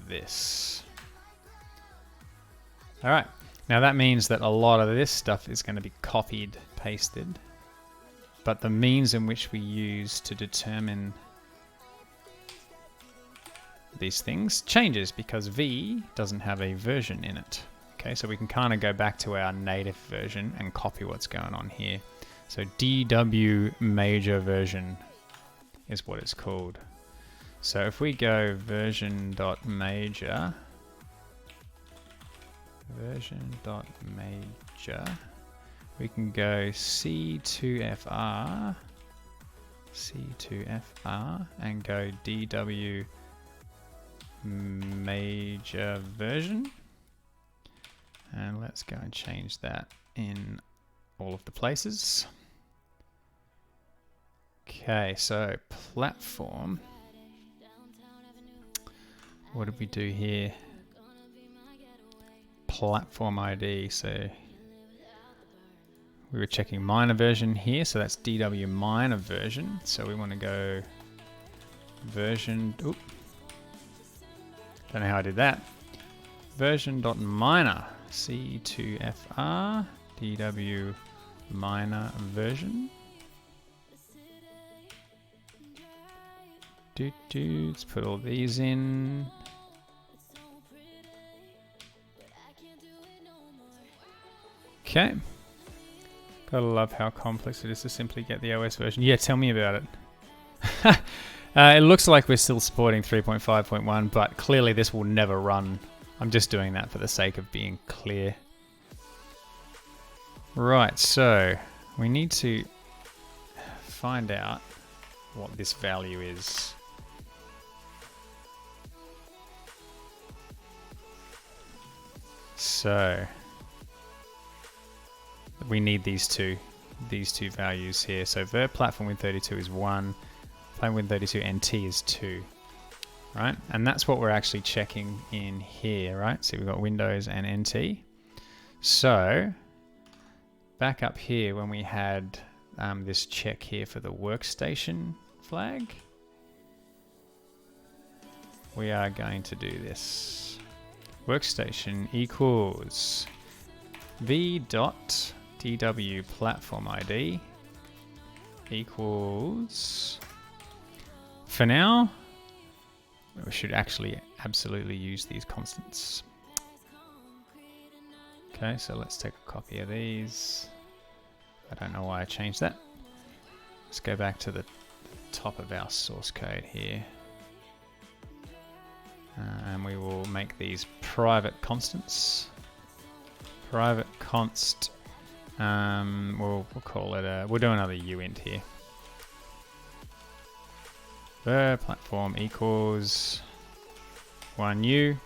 this. All right, now that means that a lot of this stuff is going to be copied, pasted, but the means in which we use to determine these things changes because V doesn't have a version in it. Okay, so we can kind of go back to our native version and copy what's going on here. So DW major version is what it's called. So if we go version.major, we can go C2FR, and go DW major version. And let's go and change that in all of the places. Okay, so platform. What did we do here? Platform ID, so we were checking minor version here, so that's DW minor version. So we want to go version, oop, don't know how I did that. Version.minor, C2FR, DW minor version. Let's put all these in. Okay. Gotta love how complex it is to simply get the OS version. Yeah, tell me about it. It looks like we're still supporting 3.5.1, but clearly this will never run. I'm just doing that for the sake of being clear. Right, so we need to find out what this value is. So we need these two values here. So ver platform win32 is 1, platform win32 NT is 2, right? And that's what we're actually checking in here, right? So we've got Windows and NT. So back up here when we had this check here for the workstation flag, we are going to do this. Workstation equals v.dw platform ID equals, for now, we should actually absolutely use these constants. Okay, so let's take a copy of these. I don't know why I changed that. Let's go back to the top of our source code here. And we will make these private constants. Private const. We'll call it we'll do another uint here. The platform equals 1u.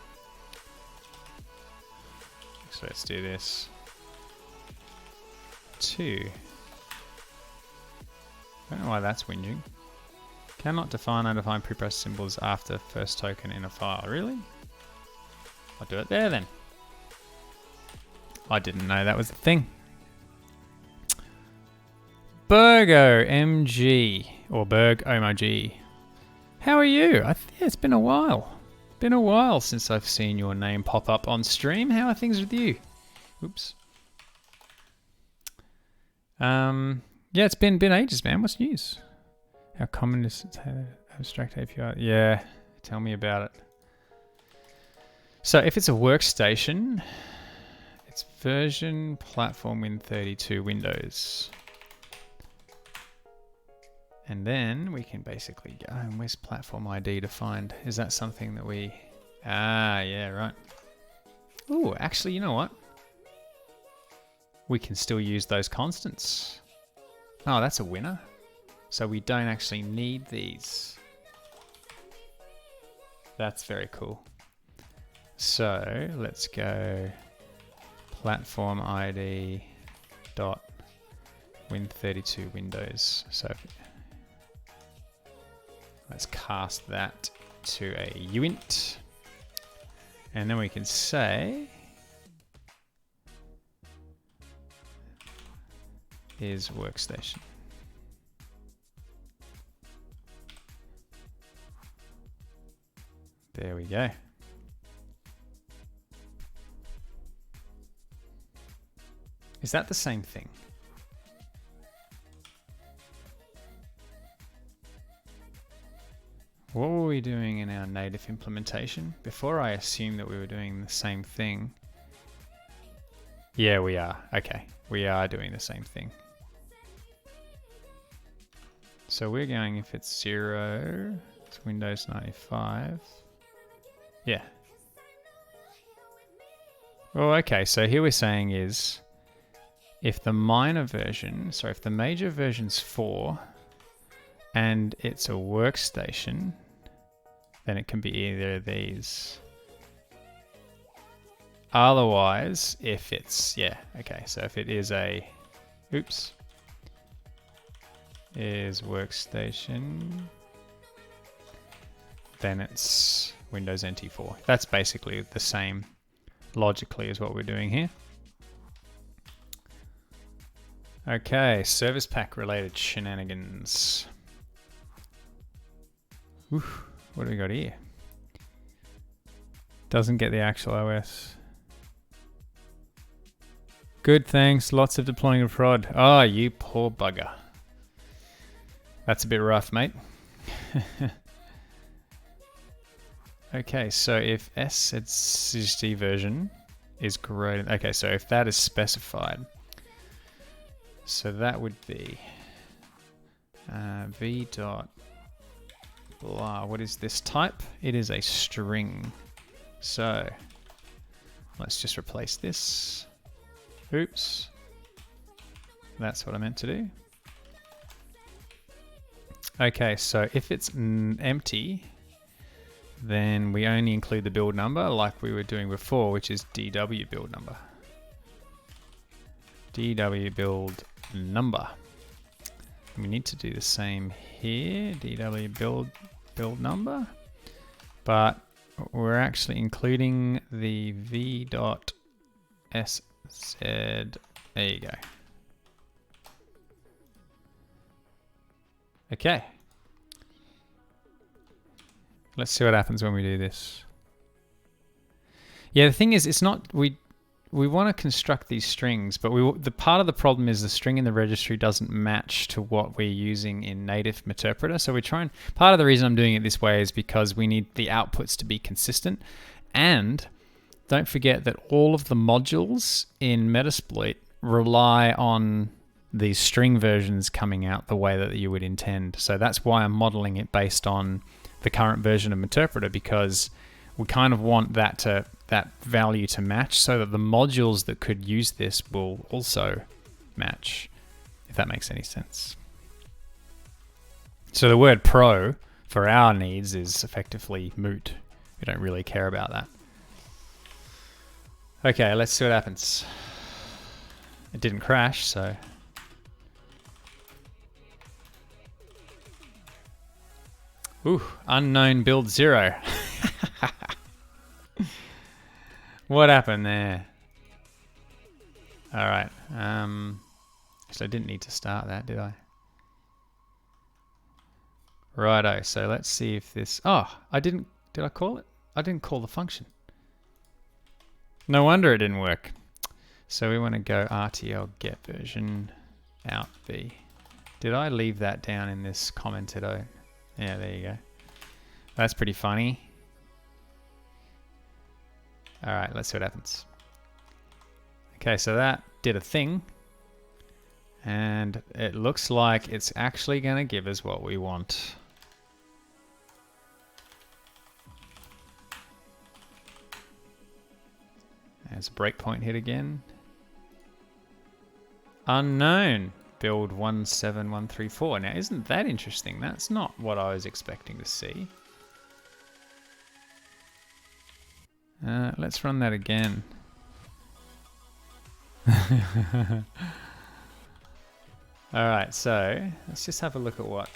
So let's do this. 2. I don't know why that's whinging. Cannot define undefined preprocessed symbols after first token in a file. Really? I'll do it there then. I didn't know that was a thing. Burgo MG or Berg OMG. How are you? Yeah, it's been a while. Been a while since I've seen your name pop up on stream. How are things with you? Oops. Yeah, it's been ages, man. What's news? How common is abstract API? Yeah, tell me about it. So if it's a workstation, it's version platform win32 Windows. And then we can basically go, and where's platform ID defined? Is that something that we, yeah, right. Ooh, actually, you know what? We can still use those constants. Oh, that's a winner. So we don't actually need these. That's very cool. So let's go platform ID dot win32 Windows. So let's cast that to a uint. And then we can say is workstation. There we go. Is that the same thing? What were we doing in our native implementation? Before I assumed that we were doing the same thing. Yeah, we are. Okay, we are doing the same thing. So we're going, if it's 0, it's Windows 95. Yeah. Well, okay, so here we're saying is, if the minor version, sorry, if the major version's 4, and it's a workstation, then it can be either of these. Otherwise, if it's, yeah, okay, so if it is a, oops, is workstation, then it's Windows NT4. That's basically the same logically as what we're doing here. Okay, service pack related shenanigans. Oof, what do we got here? Doesn't get the actual OS. Good, thanks. Lots of deploying of prod. Oh, you poor bugger. That's a bit rough, mate. Okay, so if RtlGetVersion is greater... Okay, so if that is specified, so that would be v dot blah. What is this type? It is a string. So let's just replace this. Oops. That's what I meant to do. Okay, so if it's empty, then we only include the build number like we were doing before, which is DW build number. DW build number. We need to do the same here, DW build number, but we're actually including the v.sz. There you go. Okay. Let's see what happens when we do this. Yeah, the thing is, it's not we want to construct these strings, but the part of the problem is the string in the registry doesn't match to what we're using in native Meterpreter. So we're trying. Part of the reason I'm doing it this way is because we need the outputs to be consistent, and don't forget that all of the modules in Metasploit rely on these string versions coming out the way that you would intend. So that's why I'm modeling it based on the current version of Meterpreter, because we kind of want that value to match so that the modules that could use this will also match, if that makes any sense. So the word pro for our needs is effectively moot. We don't really care about that. Okay, let's see what happens. It didn't crash, so... Ooh, unknown build 0. What happened there? Alright, so I didn't need to start that, did I? Righto, so let's see if this... Oh, did I call it? I didn't call the function. No wonder it didn't work. So we want to go RtlGetVersion out v. Did I leave that down in this commented? Yeah, there you go. That's pretty funny. Alright, let's see what happens. Okay, so that did a thing. And it looks like it's actually going to give us what we want. There's a breakpoint hit again. Unknown build 17134. Now, isn't that interesting? That's not what I was expecting to see. Let's run that again. Alright, so let's just have a look at what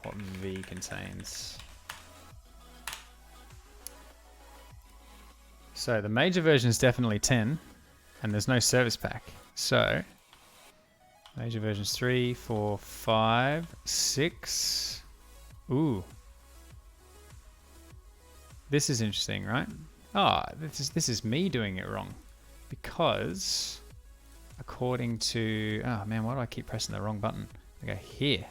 V contains. So the major version is definitely 10, and there's no service pack. So major versions 3, 4, 5, 6. Ooh. This is interesting, right? Oh, this is me doing it wrong. Because according to... Oh man, why do I keep pressing the wrong button? I go here.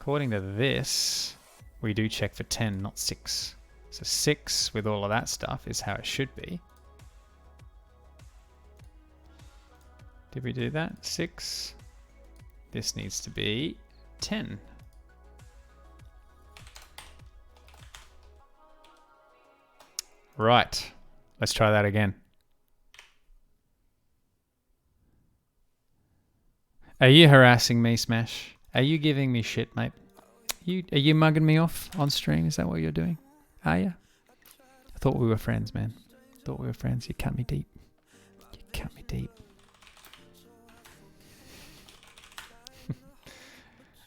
According to this, we do check for 10, not 6. So 6 with all of that stuff is how it should be. Did we do that? 6. This needs to be 10. Right. Let's try that again. Are you harassing me, Smash? Are you giving me shit, mate? Are you mugging me off on stream? Is that what you're doing? Are you? I thought we were friends, man. Thought we were friends. You cut me deep. You cut me deep.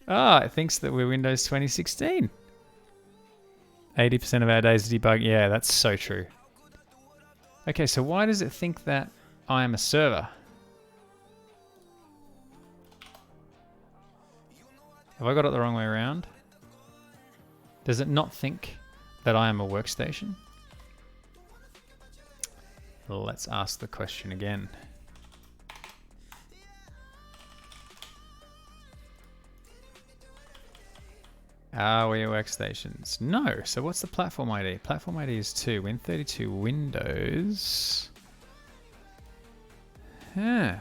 Ah, it thinks that we're Windows 2016. 80% of our days to debug. Yeah, that's so true. Okay, so why does it think that I am a server? Have I got it the wrong way around? Does it not think that I am a workstation? Let's ask the question again. Are we workstations? No. So what's the platform ID? Platform ID is 2. Win32 Windows. Huh.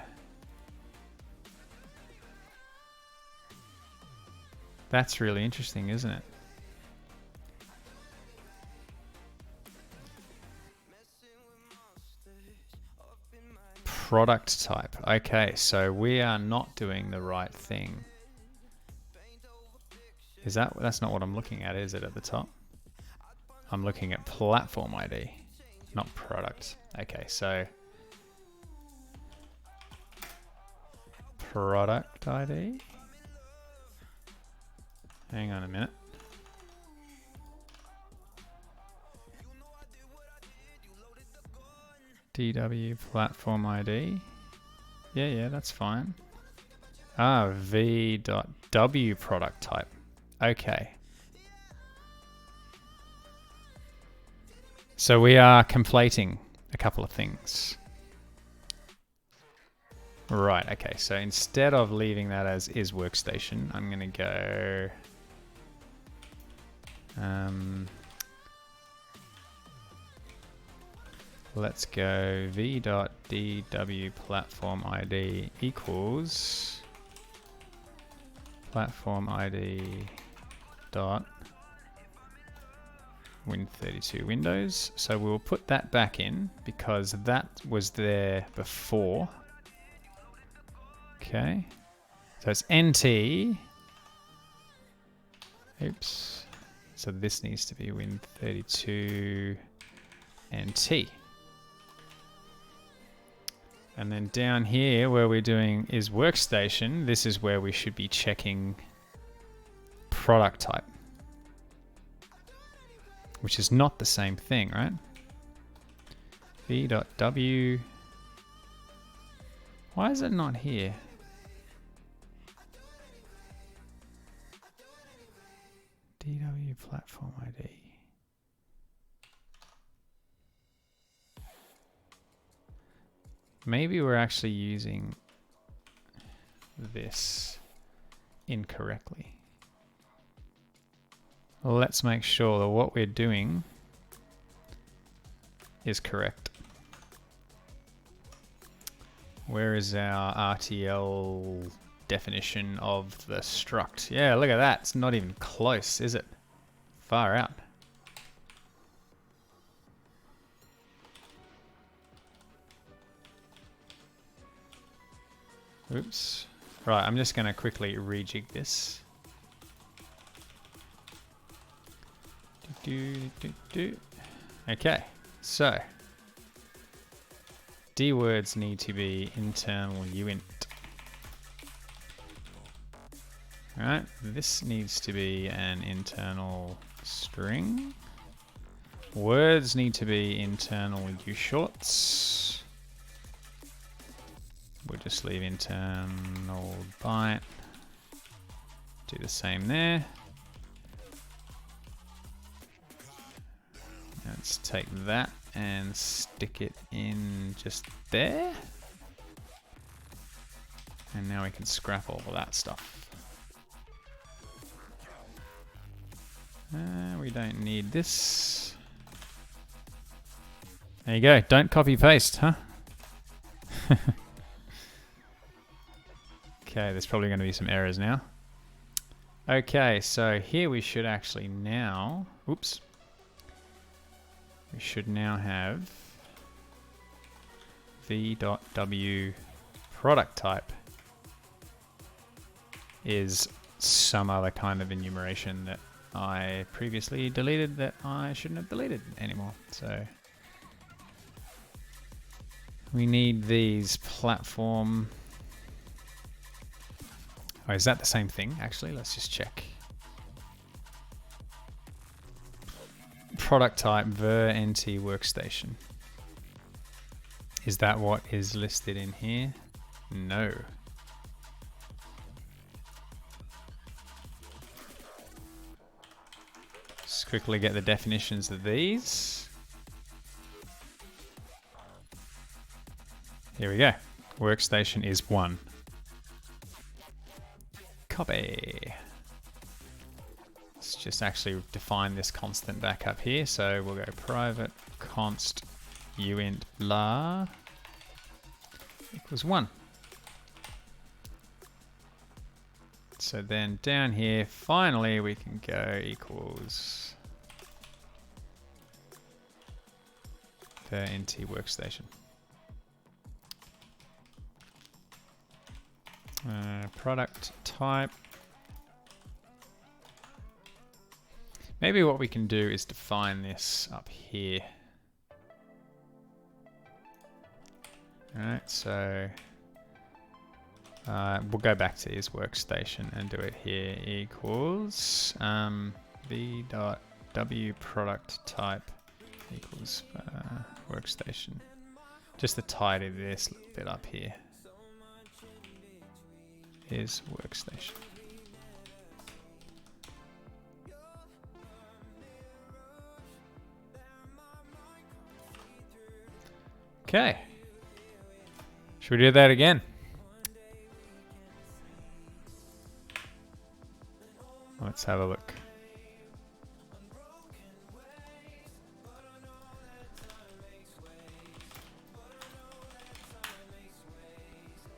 That's really interesting, isn't it? Product type. Okay, so we are not doing the right thing. Is that's not what I'm looking at, is it, at the top? I'm looking at platform ID, not product. Okay, so product ID. Hang on a minute. DW platform ID. Yeah, that's fine. V.W product type. Okay. So we are conflating a couple of things. Right, okay. So instead of leaving that as is workstation, I'm going to go... let's go v.dw platform ID equals platform ID dot Win32 Windows. So we'll put that back in because that was there before. Okay. So it's NT. Oops. So this needs to be Win32 NT. And then down here where we're doing is workstation, this is where we should be checking product type, which is not the same thing, right? v.w. Why is it not here? DW platform ID. Maybe we're actually using this incorrectly. Well, let's make sure that what we're doing is correct. Where is our RTL definition of the struct? Yeah, look at that. It's not even close, is it? Far out. Oops. Right, I'm just going to quickly rejig this. Okay, so D words need to be internal uint. Alright, this needs to be an internal string. Words need to be internal ushorts. We'll just leave internal byte. Do the same there. Let's take that and stick it in just there. And now we can scrap all of that stuff. We don't need this. There you go. Don't copy paste, huh? Okay, there's probably going to be some errors now. Okay, so here we should actually now... Oops. We should now have v.w product type is some other kind of enumeration that I previously deleted that I shouldn't have deleted anymore. So we need these platform... Oh, is that the same thing? Actually, let's just check. Product type ver nt workstation. Is that what is listed in here? No. Let's quickly get the definitions of these. Here we go. Workstation is 1. Copy. Let's just actually define this constant back up here. So we'll go private const uint blah equals 1. So then down here, finally we can go equals the NT workstation. Product type. Maybe what we can do is define this up here. Alright, so we'll go back to his workstation and do it here. Equals v.w product type equals workstation. Just to tidy this a little bit up here. Is workstation. Okay. Should we do that again? Let's have a look.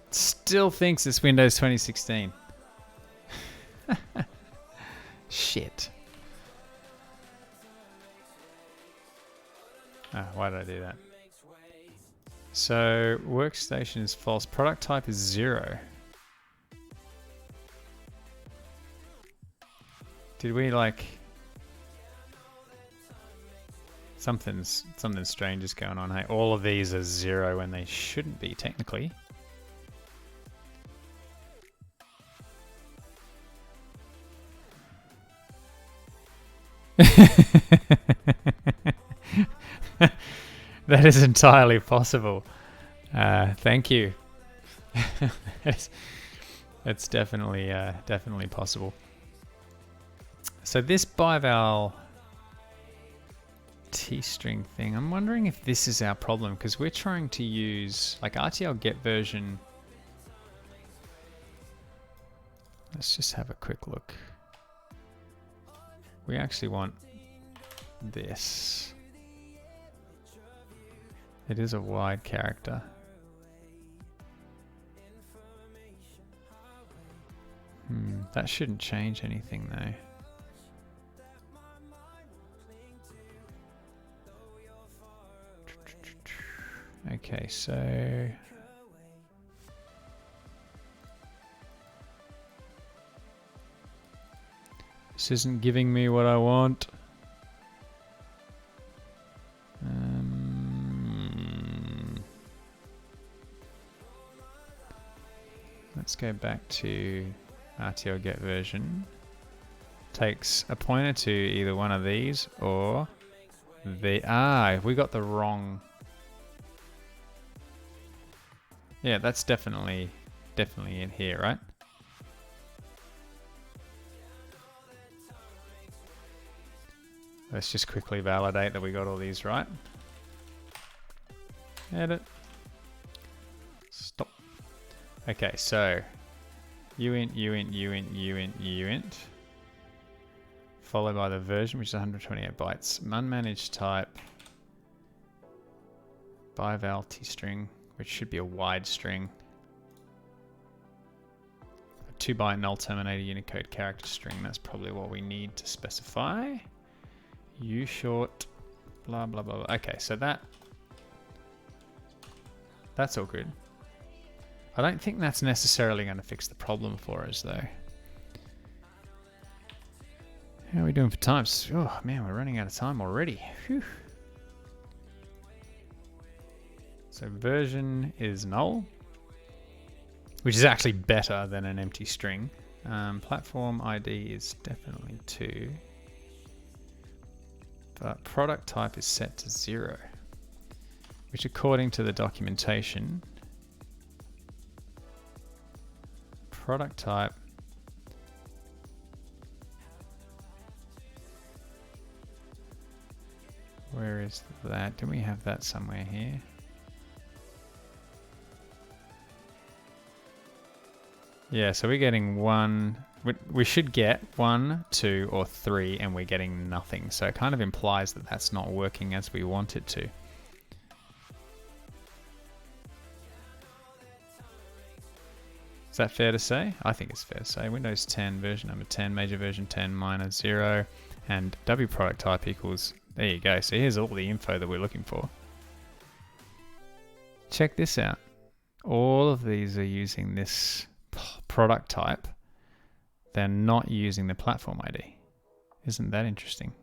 Still thinks it's Windows 2016. Shit. Why did I do that? So workstation is false. Product type is 0. Did we like something strange is going on? Hey, all of these are 0 when they shouldn't be technically. That is entirely possible. Thank you. It's definitely possible. So this bival t-string thing, I'm wondering if this is our problem, because we're trying to use like RtlGetVersion. Let's just have a quick look. We actually want this. It is a wide character. That shouldn't change anything though. Okay, so this isn't giving me what I want. Let's go back to RtlGetVersion. Takes a pointer to either one of these or the we got the wrong. Yeah, that's definitely in here, right? Let's just quickly validate that we got all these right. Edit. Stop. Okay, so uint, followed by the version, which is 128 bytes. Unmanaged type, bival t-string, which should be a wide string. A 2-byte null terminator Unicode character string. That's probably what we need to specify. U short, blah blah blah. Okay, so that's all good. I don't think that's necessarily going to fix the problem for us though. How are we doing for times? Oh man, we're running out of time already. Whew. So version is null, which is actually better than an empty string. Platform ID is definitely 2. But product type is set to 0, which according to the documentation, product type Where is that? Do we have that somewhere here? Yeah, so we're getting one. We should get 1, 2, or 3, and we're getting nothing. So it kind of implies that that's not working as we want it to. Is that fair to say? I think it's fair to say. Windows 10 version number 10, major version 10 minus 0, and W product type equals. There you go. So here's all the info that we're looking for. Check this out. All of these are using this product type. They're not using the platform ID. Isn't that interesting?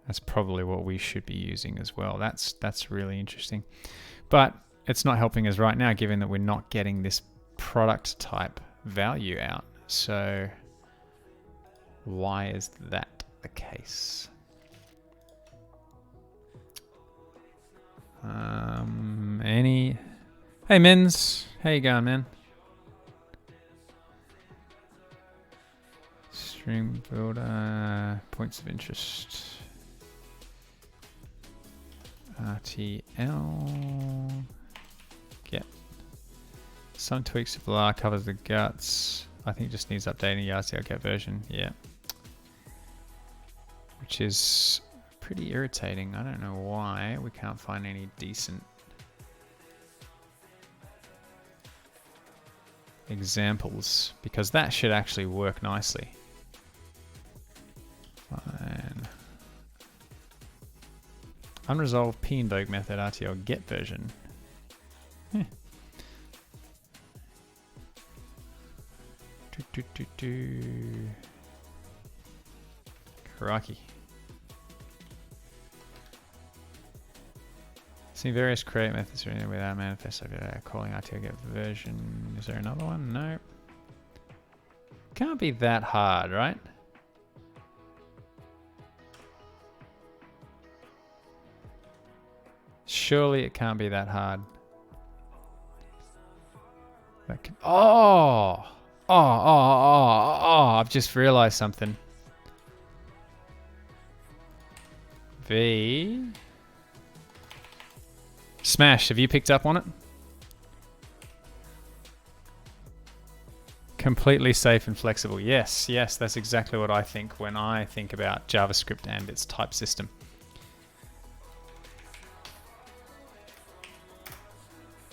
That's probably what we should be using as well. That's really interesting. But it's not helping us right now, given that we're not getting this product type value out. So why is that the case? Hey Mins, how you going, man? Stream builder, points of interest. RTL. Get. Some tweaks to CLR covers the guts. I think it just needs updating the RtlGetVersion. Yeah. Which is pretty irritating. I don't know why we can't find any decent examples, because that should actually work nicely. Fine. Unresolved p invoke method RtlGetVersion. Crikey. See various create methods without manifest calling RtlGetVersion. Is there another one? No. Can't be that hard, right? Surely it can't be that hard. That can, I've just realized something. V. Smash, have you picked up on it? Completely safe and flexible. Yes, that's exactly what I think when I think about JavaScript and its type system.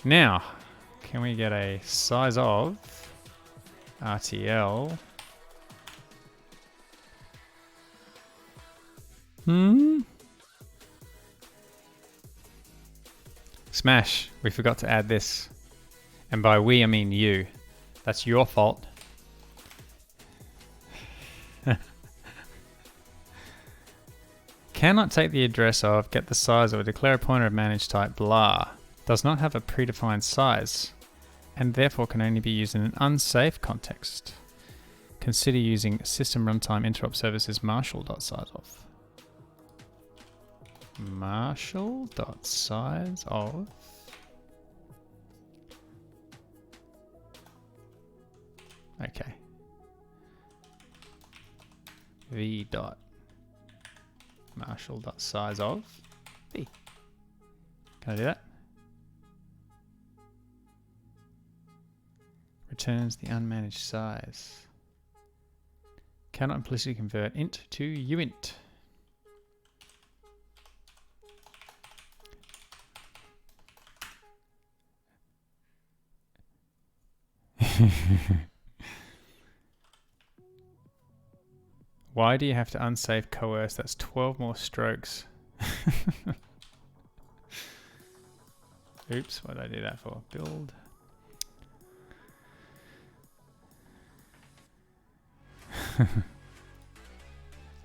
Now, can we get a size of RTL? Smash, we forgot to add this. And by we, I mean you. That's your fault. Cannot take the address of, get the size of a declare pointer of managed type blah. Does not have a predefined size, and therefore can only be used in an unsafe context. Consider using system runtime interrupt services marshal.sizeof. Marshal.sizeof. Okay. V dot marshal.sizeof v. Can I do that? Returns the unmanaged size. Cannot implicitly convert int to uint. Why do you have to unsafe coerce? That's 12 more strokes. Oops, what did I do that for? Build.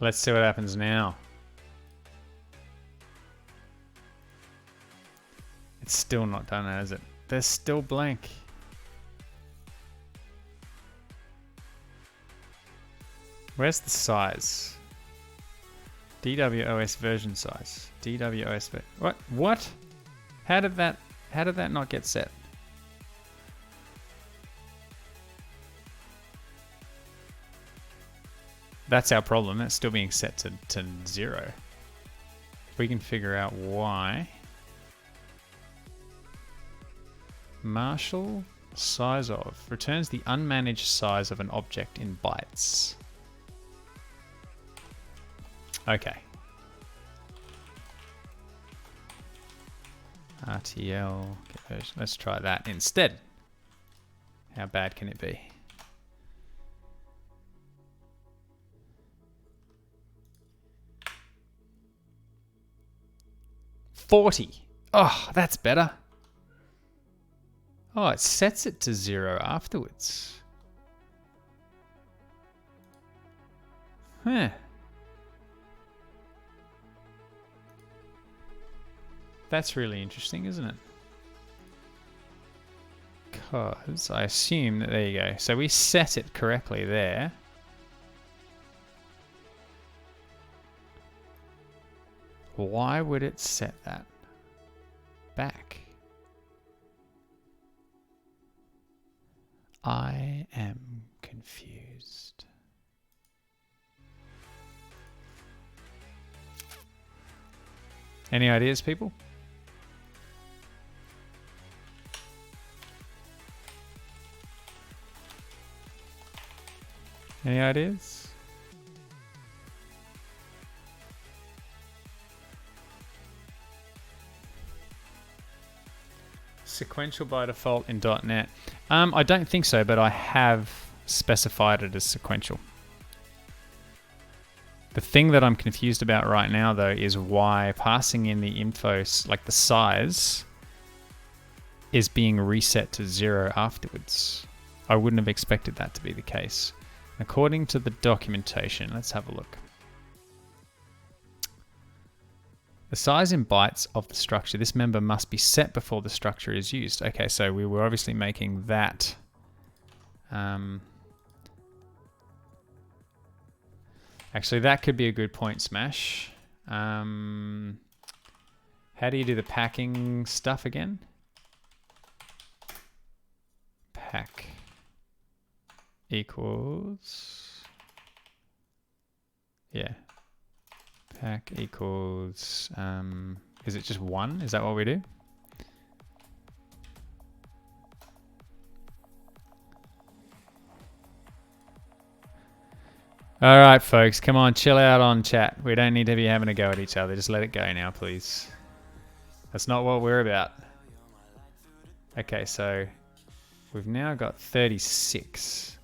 Let's see what happens now. It's still not done, is it? They're still blank. Where's the size? DWOS version size. DWOS version. What? What? How did that not get set? That's our problem. That's still being set to 0. If we can figure out why. Marshal size of returns the unmanaged size of an object in bytes. Okay. RtlGetVersion. Let's try that instead. How bad can it be? $40. Oh, that's better. Oh, it sets it to 0 afterwards. Huh. That's really interesting, isn't it? Because I assume that, there you go. So we set it correctly there. Why would it set that back? I am confused. Any ideas, people? Any ideas? Sequential by default in .NET. I don't think so, but I have specified it as sequential. The thing that I'm confused about right now, though, is why passing in the info, like the size, is being reset to 0 afterwards. I wouldn't have expected that to be the case. According to the documentation, let's have a look. The size in bytes of the structure. This member must be set before the structure is used. Okay, so we were obviously making that. Actually, that could be a good point, Smash. How do you do the packing stuff again? Pack equals... Yeah. Pack equals... is it just 1? Is that what we do? All right, folks, come on, chill out on chat. We don't need to be having a go at each other. Just let it go now, please. That's not what we're about. Okay, so we've now got 36,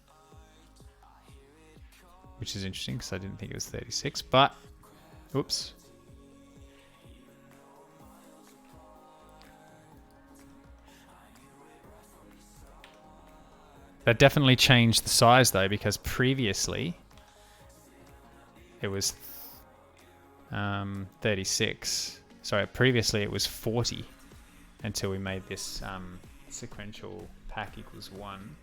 which is interesting because I didn't think it was 36, but oops. That definitely changed the size though, because previously it was 36. Sorry, previously it was 40 until we made this sequential pack equals 1.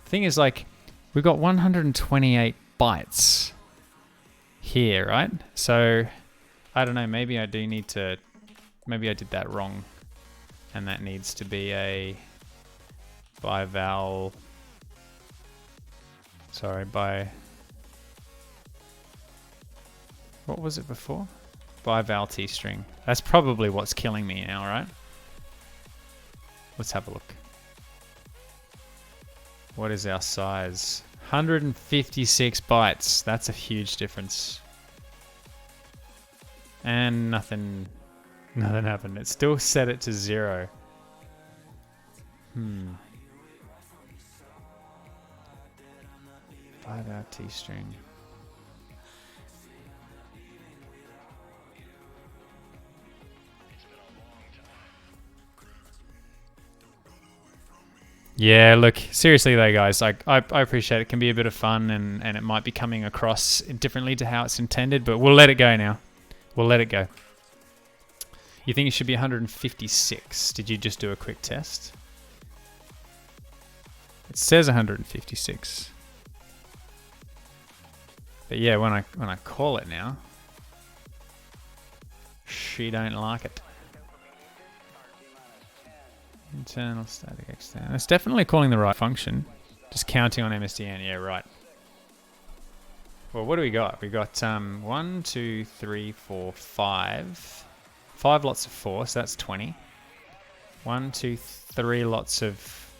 Thing is, like, we've got 128 bytes here, right? So I don't know, maybe I do need to, maybe I did that wrong, and that needs to be a bival, sorry, by, what was it before? Bival T string. That's probably what's killing me now, right? Let's have a look. What is our size? 156 bytes. That's a huge difference. And nothing happened. It still set it to 0. Bival T string. Yeah, look, seriously though, guys, like I appreciate it can be a bit of fun and it might be coming across differently to how it's intended, but we'll let it go now. We'll let it go. You think it should be 156? Did you just do a quick test? It says 156. But yeah, when I call it now, she don't like it. Internal, static, external. It's definitely calling the right function. Just counting on MSDN. Yeah, right. Well, what do we got? We got 1, 2, 3, 4, 5. 5 lots of 4, so that's 20. 1, 2, 3 lots of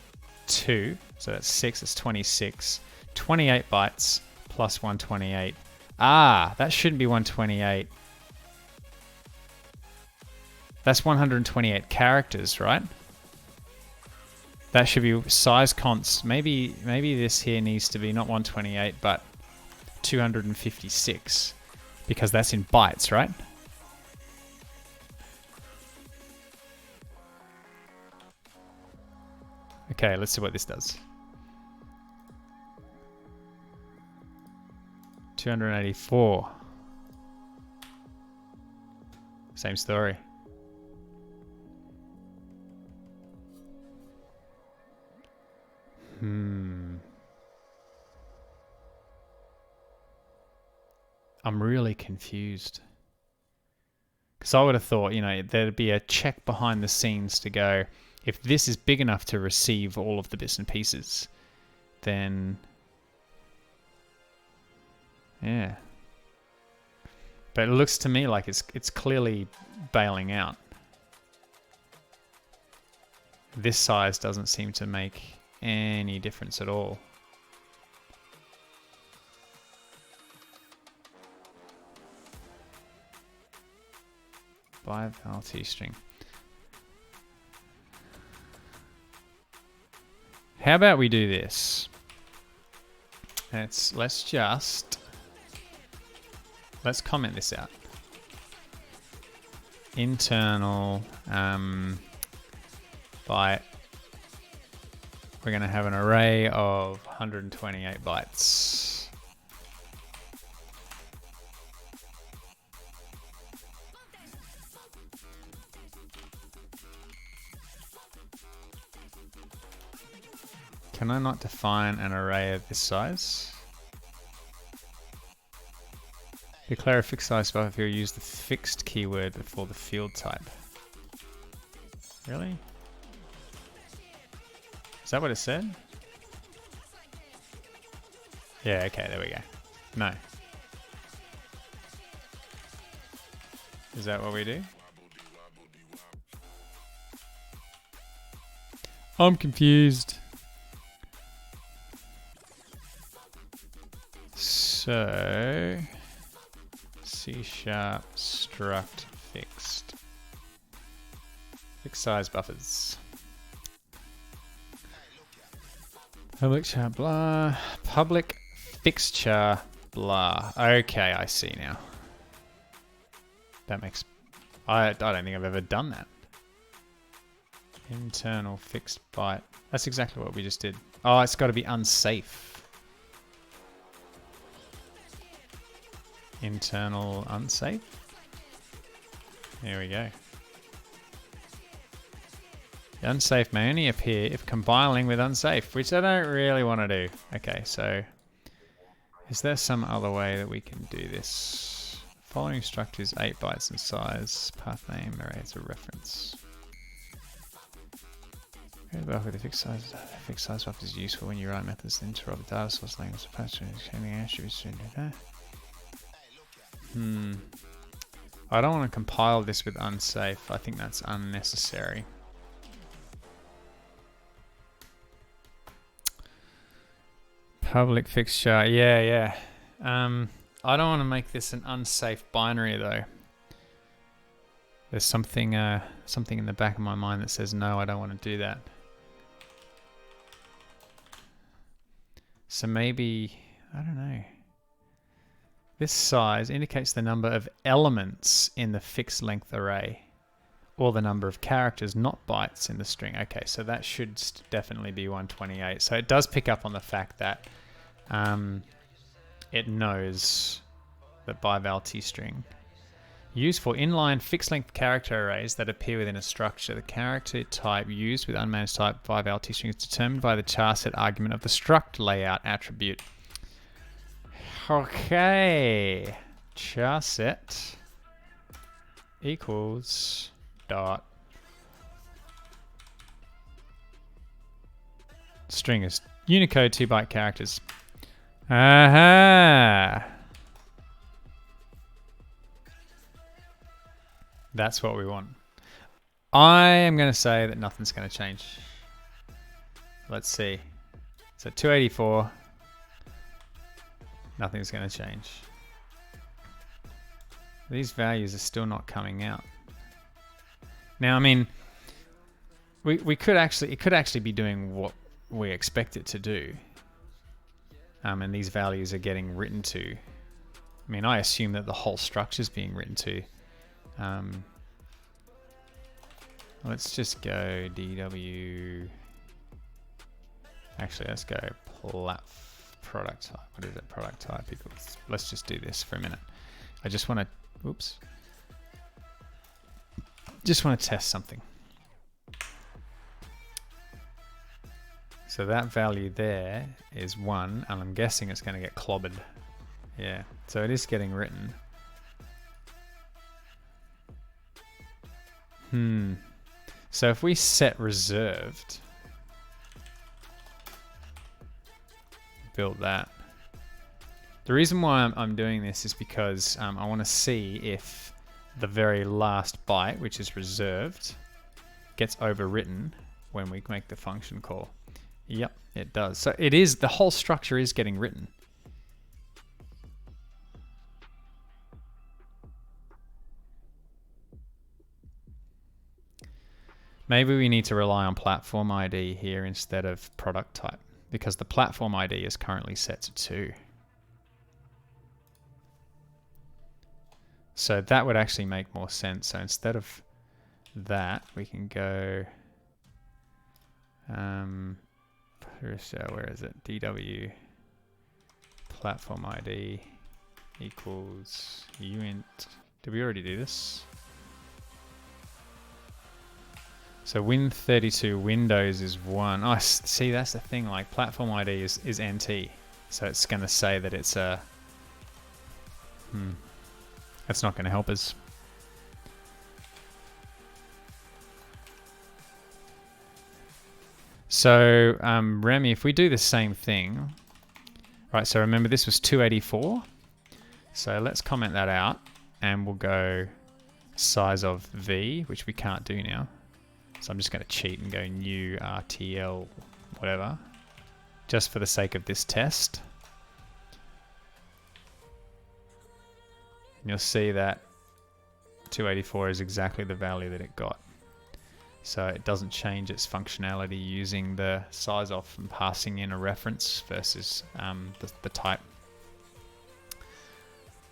2, so that's 6, that's 26. 28 bytes plus 128. Ah, that shouldn't be 128. That's 128 characters, right? That should be size const. Maybe this here needs to be not 128, but 256, because that's in bytes, right? Okay, let's see what this does. 284. Same story. I'm really confused. Because I would have thought, you know, there'd be a check behind the scenes to go, if this is big enough to receive all of the bits and pieces, then... yeah. But it looks to me like it's clearly bailing out. This size doesn't seem to make any difference at all. By LT string. How about we do this? Let's comment this out. Internal byte. We're going to have an array of 128 bytes. Can I not define an array of this size? Declare a fixed size buffer if you use the fixed keyword before the field type. Really? Is that what it said? Yeah, okay, there we go. No. Is that what we do? I'm confused. So, C# struct fixed. Fixed size buffers. Public char blah. Public fixture blah. Okay, I see now. That makes... I don't think I've ever done that. Internal fixed byte. That's exactly what we just did. Oh, it's got to be unsafe. Internal unsafe. There we go. The unsafe may only appear if compiling with unsafe, which I don't really want to do. Okay, so is there some other way that we can do this? Following struct is 8 bytes in size. Path name array as a reference. Buffer with a fixed size buffer is useful when you write methods to interrupt the data source language. I don't want to compile this with unsafe. I think that's unnecessary. Public fixture, yeah. I don't want to make this an unsafe binary though. There's something in the back of my mind that says no, I don't want to do that. So maybe, I don't know. This size indicates the number of elements in the fixed length array, or the number of characters, not bytes, in the string. Okay, so that should definitely be 128. So it does pick up on the fact that it knows that byval string. Used for inline fixed length character arrays that appear within a structure. The character type used with unmanaged type byval string is determined by the charset argument of the struct layout attribute. Okay, charset equals dot string is Unicode 2-byte characters. Aha! That's what we want. I am going to say that nothing's going to change. Let's see. So 284. Nothing's going to change. These values are still not coming out. Now, I mean, it could actually be doing what we expect it to do. And these values are getting written to. I mean, I assume that the whole structure is being written to. Let's just go DW. Actually, let's go product type. What is it? Product type equals. Let's just do this for a minute. I just want to. Oops. Just want to test something. So that value there is 1, and I'm guessing it's going to get clobbered. Yeah, so it is getting written. So if we set reserved, build that. The reason why I'm doing this is because I want to see if the very last byte, which is reserved, gets overwritten when we make the function call. Yep, it does. So it is, the whole structure is getting written. Maybe we need to rely on platform ID here instead of product type, because the platform ID is currently set to 2. So that would actually make more sense. So instead of that, we can go, where is it? DW platform ID equals uint. Did we already do this? So Win32 Windows is 1. Oh, see, that's the thing. Like platform ID is NT, so it's going to say that it's a. That's not going to help us. So Remy, if we do the same thing, right? So remember this was 284. So let's comment that out, and we'll go size of V, which we can't do now. So I'm just going to cheat and go new RTL whatever, just for the sake of this test. And you'll see that 284 is exactly the value that it got. So it doesn't change its functionality using the size off and passing in a reference versus the type.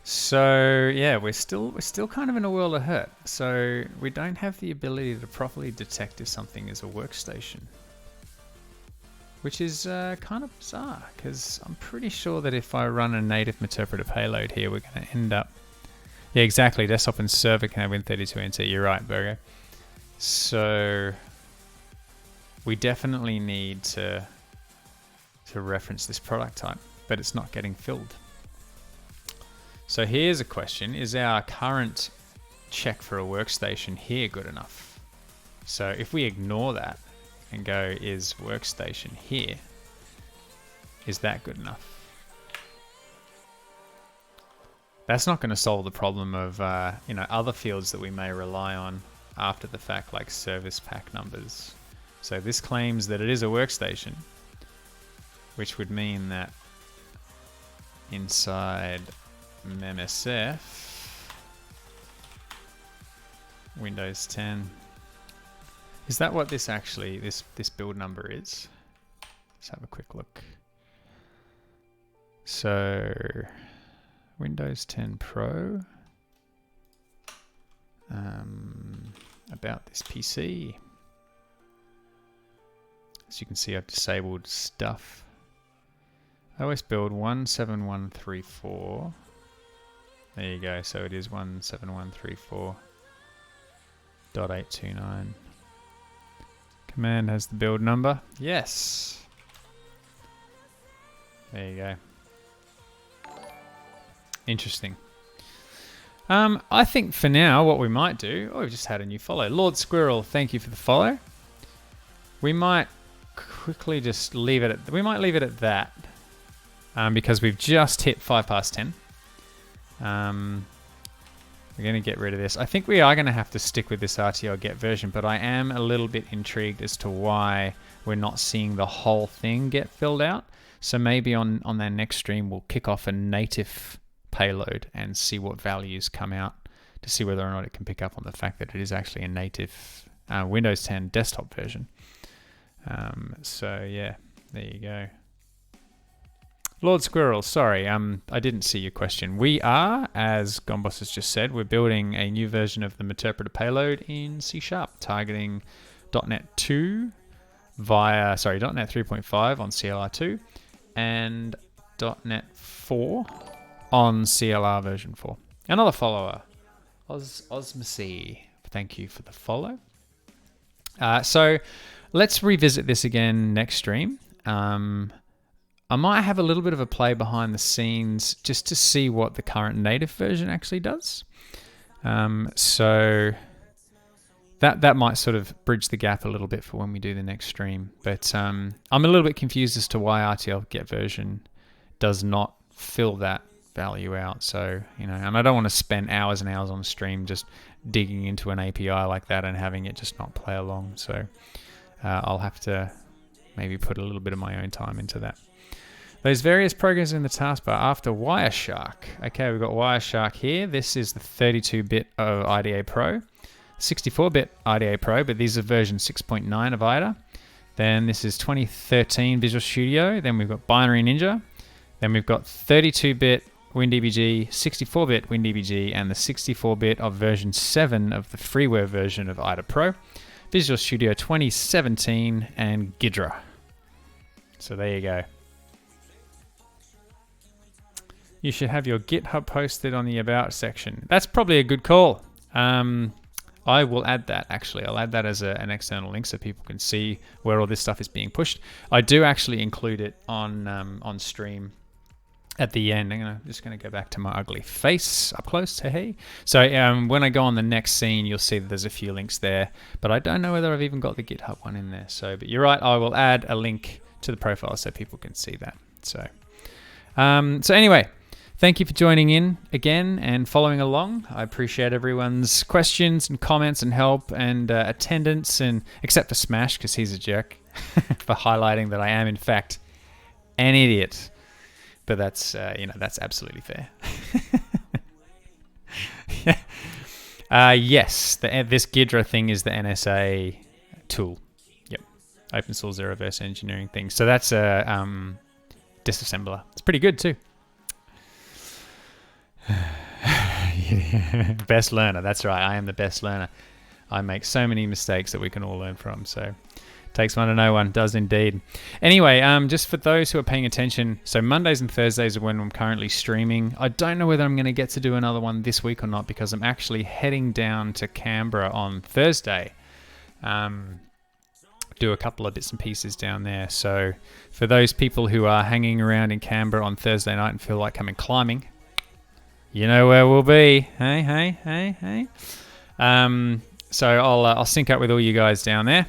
So yeah, we're still kind of in a world of hurt. So we don't have the ability to properly detect if something is a workstation, which is kind of bizarre, because I'm pretty sure that if I run a native Meterpreter payload here, we're going to end up. Yeah, exactly. Desktop and server can have Win32 NT. You're right, Virgo. So we definitely need to reference this product type, but it's not getting filled. So here's a question. Is our current check for a workstation here good enough? So if we ignore that and go, is workstation here, is that good enough? That's not going to solve the problem of other fields that we may rely on after the fact, like service pack numbers. So this claims that it is a workstation, which would mean that inside MemSF Windows 10, is that what this actually, this build number is? Let's have a quick look. So Windows 10 Pro, about this PC. As you can see, I've disabled stuff. OS build 17134. There you go. So it is 17134.829. Command has the build number. Yes. There you go. Interesting. I think for now, what we might do... Oh, we've just had a new follow. Lord Squirrel, thank you for the follow. We might quickly just leave it at... We might leave it at that. Because we've just hit 10. We're going to get rid of this. I think we are going to have to stick with this RtlGetVersion, but I am a little bit intrigued as to why we're not seeing the whole thing get filled out. So maybe on their next stream, we'll kick off a native payload and see what values come out to see whether or not it can pick up on the fact that it is actually a native Windows 10 desktop version. So yeah, there you go. Lord Squirrel, sorry, I didn't see your question. We are, as Gombos has just said, we're building a new version of the Meterpreter payload in C#, targeting .NET 2 via, sorry, .NET 3.5 on CLR2 and .NET 4 on CLR version 4. Another follower, Osmosy, thank you for the follow. So let's revisit this again next stream. I might have a little bit of a play behind the scenes just to see what the current native version actually does. So that might sort of bridge the gap a little bit for when we do the next stream. But I'm a little bit confused as to why RtlGetVersion does not fill that value out. So, you know, and I don't want to spend hours and hours on stream just digging into an API like that and having it just not play along. So I'll have to maybe put a little bit of my own time into that. Those various programs in the taskbar after Wireshark. Okay, we've got Wireshark here. This is the 32-bit of IDA Pro, 64-bit IDA Pro, but these are version 6.9 of IDA. Then this is 2013 Visual Studio. Then we've got Binary Ninja. Then we've got 32-bit WinDBG, 64-bit WinDBG, and the 64-bit of version 7 of the freeware version of IDA Pro. Visual Studio 2017 and Ghidra. So there you go. You should have your GitHub posted on the About section. That's probably a good call. I will add that, actually. I'll add that as an external link so people can see where all this stuff is being pushed. I do actually include it on stream at the end. I'm just going to go back to my ugly face up close. Hey. So when I go on the next scene, you'll see that there's a few links there. But I don't know whether I've even got the GitHub one in there. So, but you're right, I will add a link to the profile so people can see that. So anyway, thank you for joining in again and following along. I appreciate everyone's questions and comments and help and attendance, and except for Smash, because he's a jerk, for highlighting that I am in fact an idiot. But that's that's absolutely fair. Yes, this Ghidra thing is the NSA tool. Yep, open source reverse engineering thing. So that's a disassembler. It's pretty good too. Best learner, that's right, I am the best learner. I make so many mistakes that we can all learn from, so takes one to know one, does indeed. Anyway, just for those who are paying attention, so Mondays and Thursdays are when I'm currently streaming. I don't know whether I'm going to get to do another one this week or not, because I'm actually heading down to Canberra on Thursday. Do a couple of bits and pieces down there. So for those people who are hanging around in Canberra on Thursday night and feel like coming climbing, you know where we'll be. Hey. So I'll sync up with all you guys down there,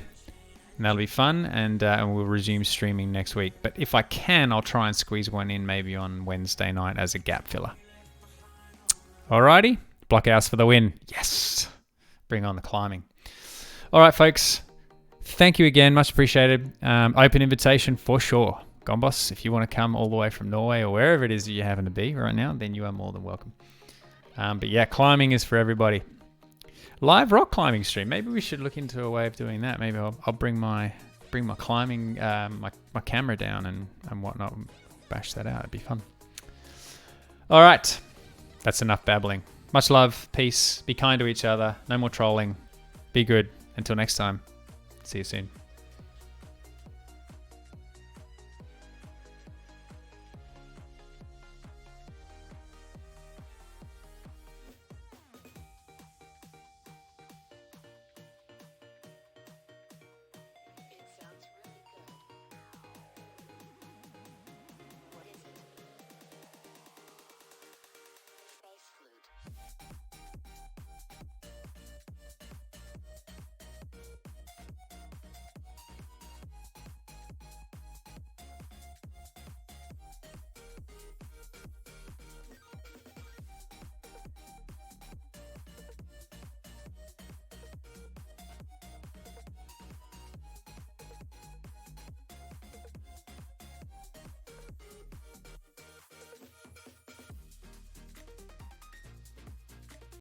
and that'll be fun, and we'll resume streaming next week. But if I can, I'll try and squeeze one in maybe on Wednesday night as a gap filler. Alrighty, Blockhouse for the win. Yes, bring on the climbing. All right, folks. Thank you again, much appreciated. Open invitation for sure. Gombos, if you want to come all the way from Norway or wherever it is that you happen to be right now, then you are more than welcome. But yeah, climbing is for everybody. Live rock climbing stream. Maybe we should look into a way of doing that. Maybe I'll bring my climbing my camera down and whatnot, and bash that out. It'd be fun. All right, that's enough babbling. Much love, peace. Be kind to each other. No more trolling. Be good. Until next time. See you soon.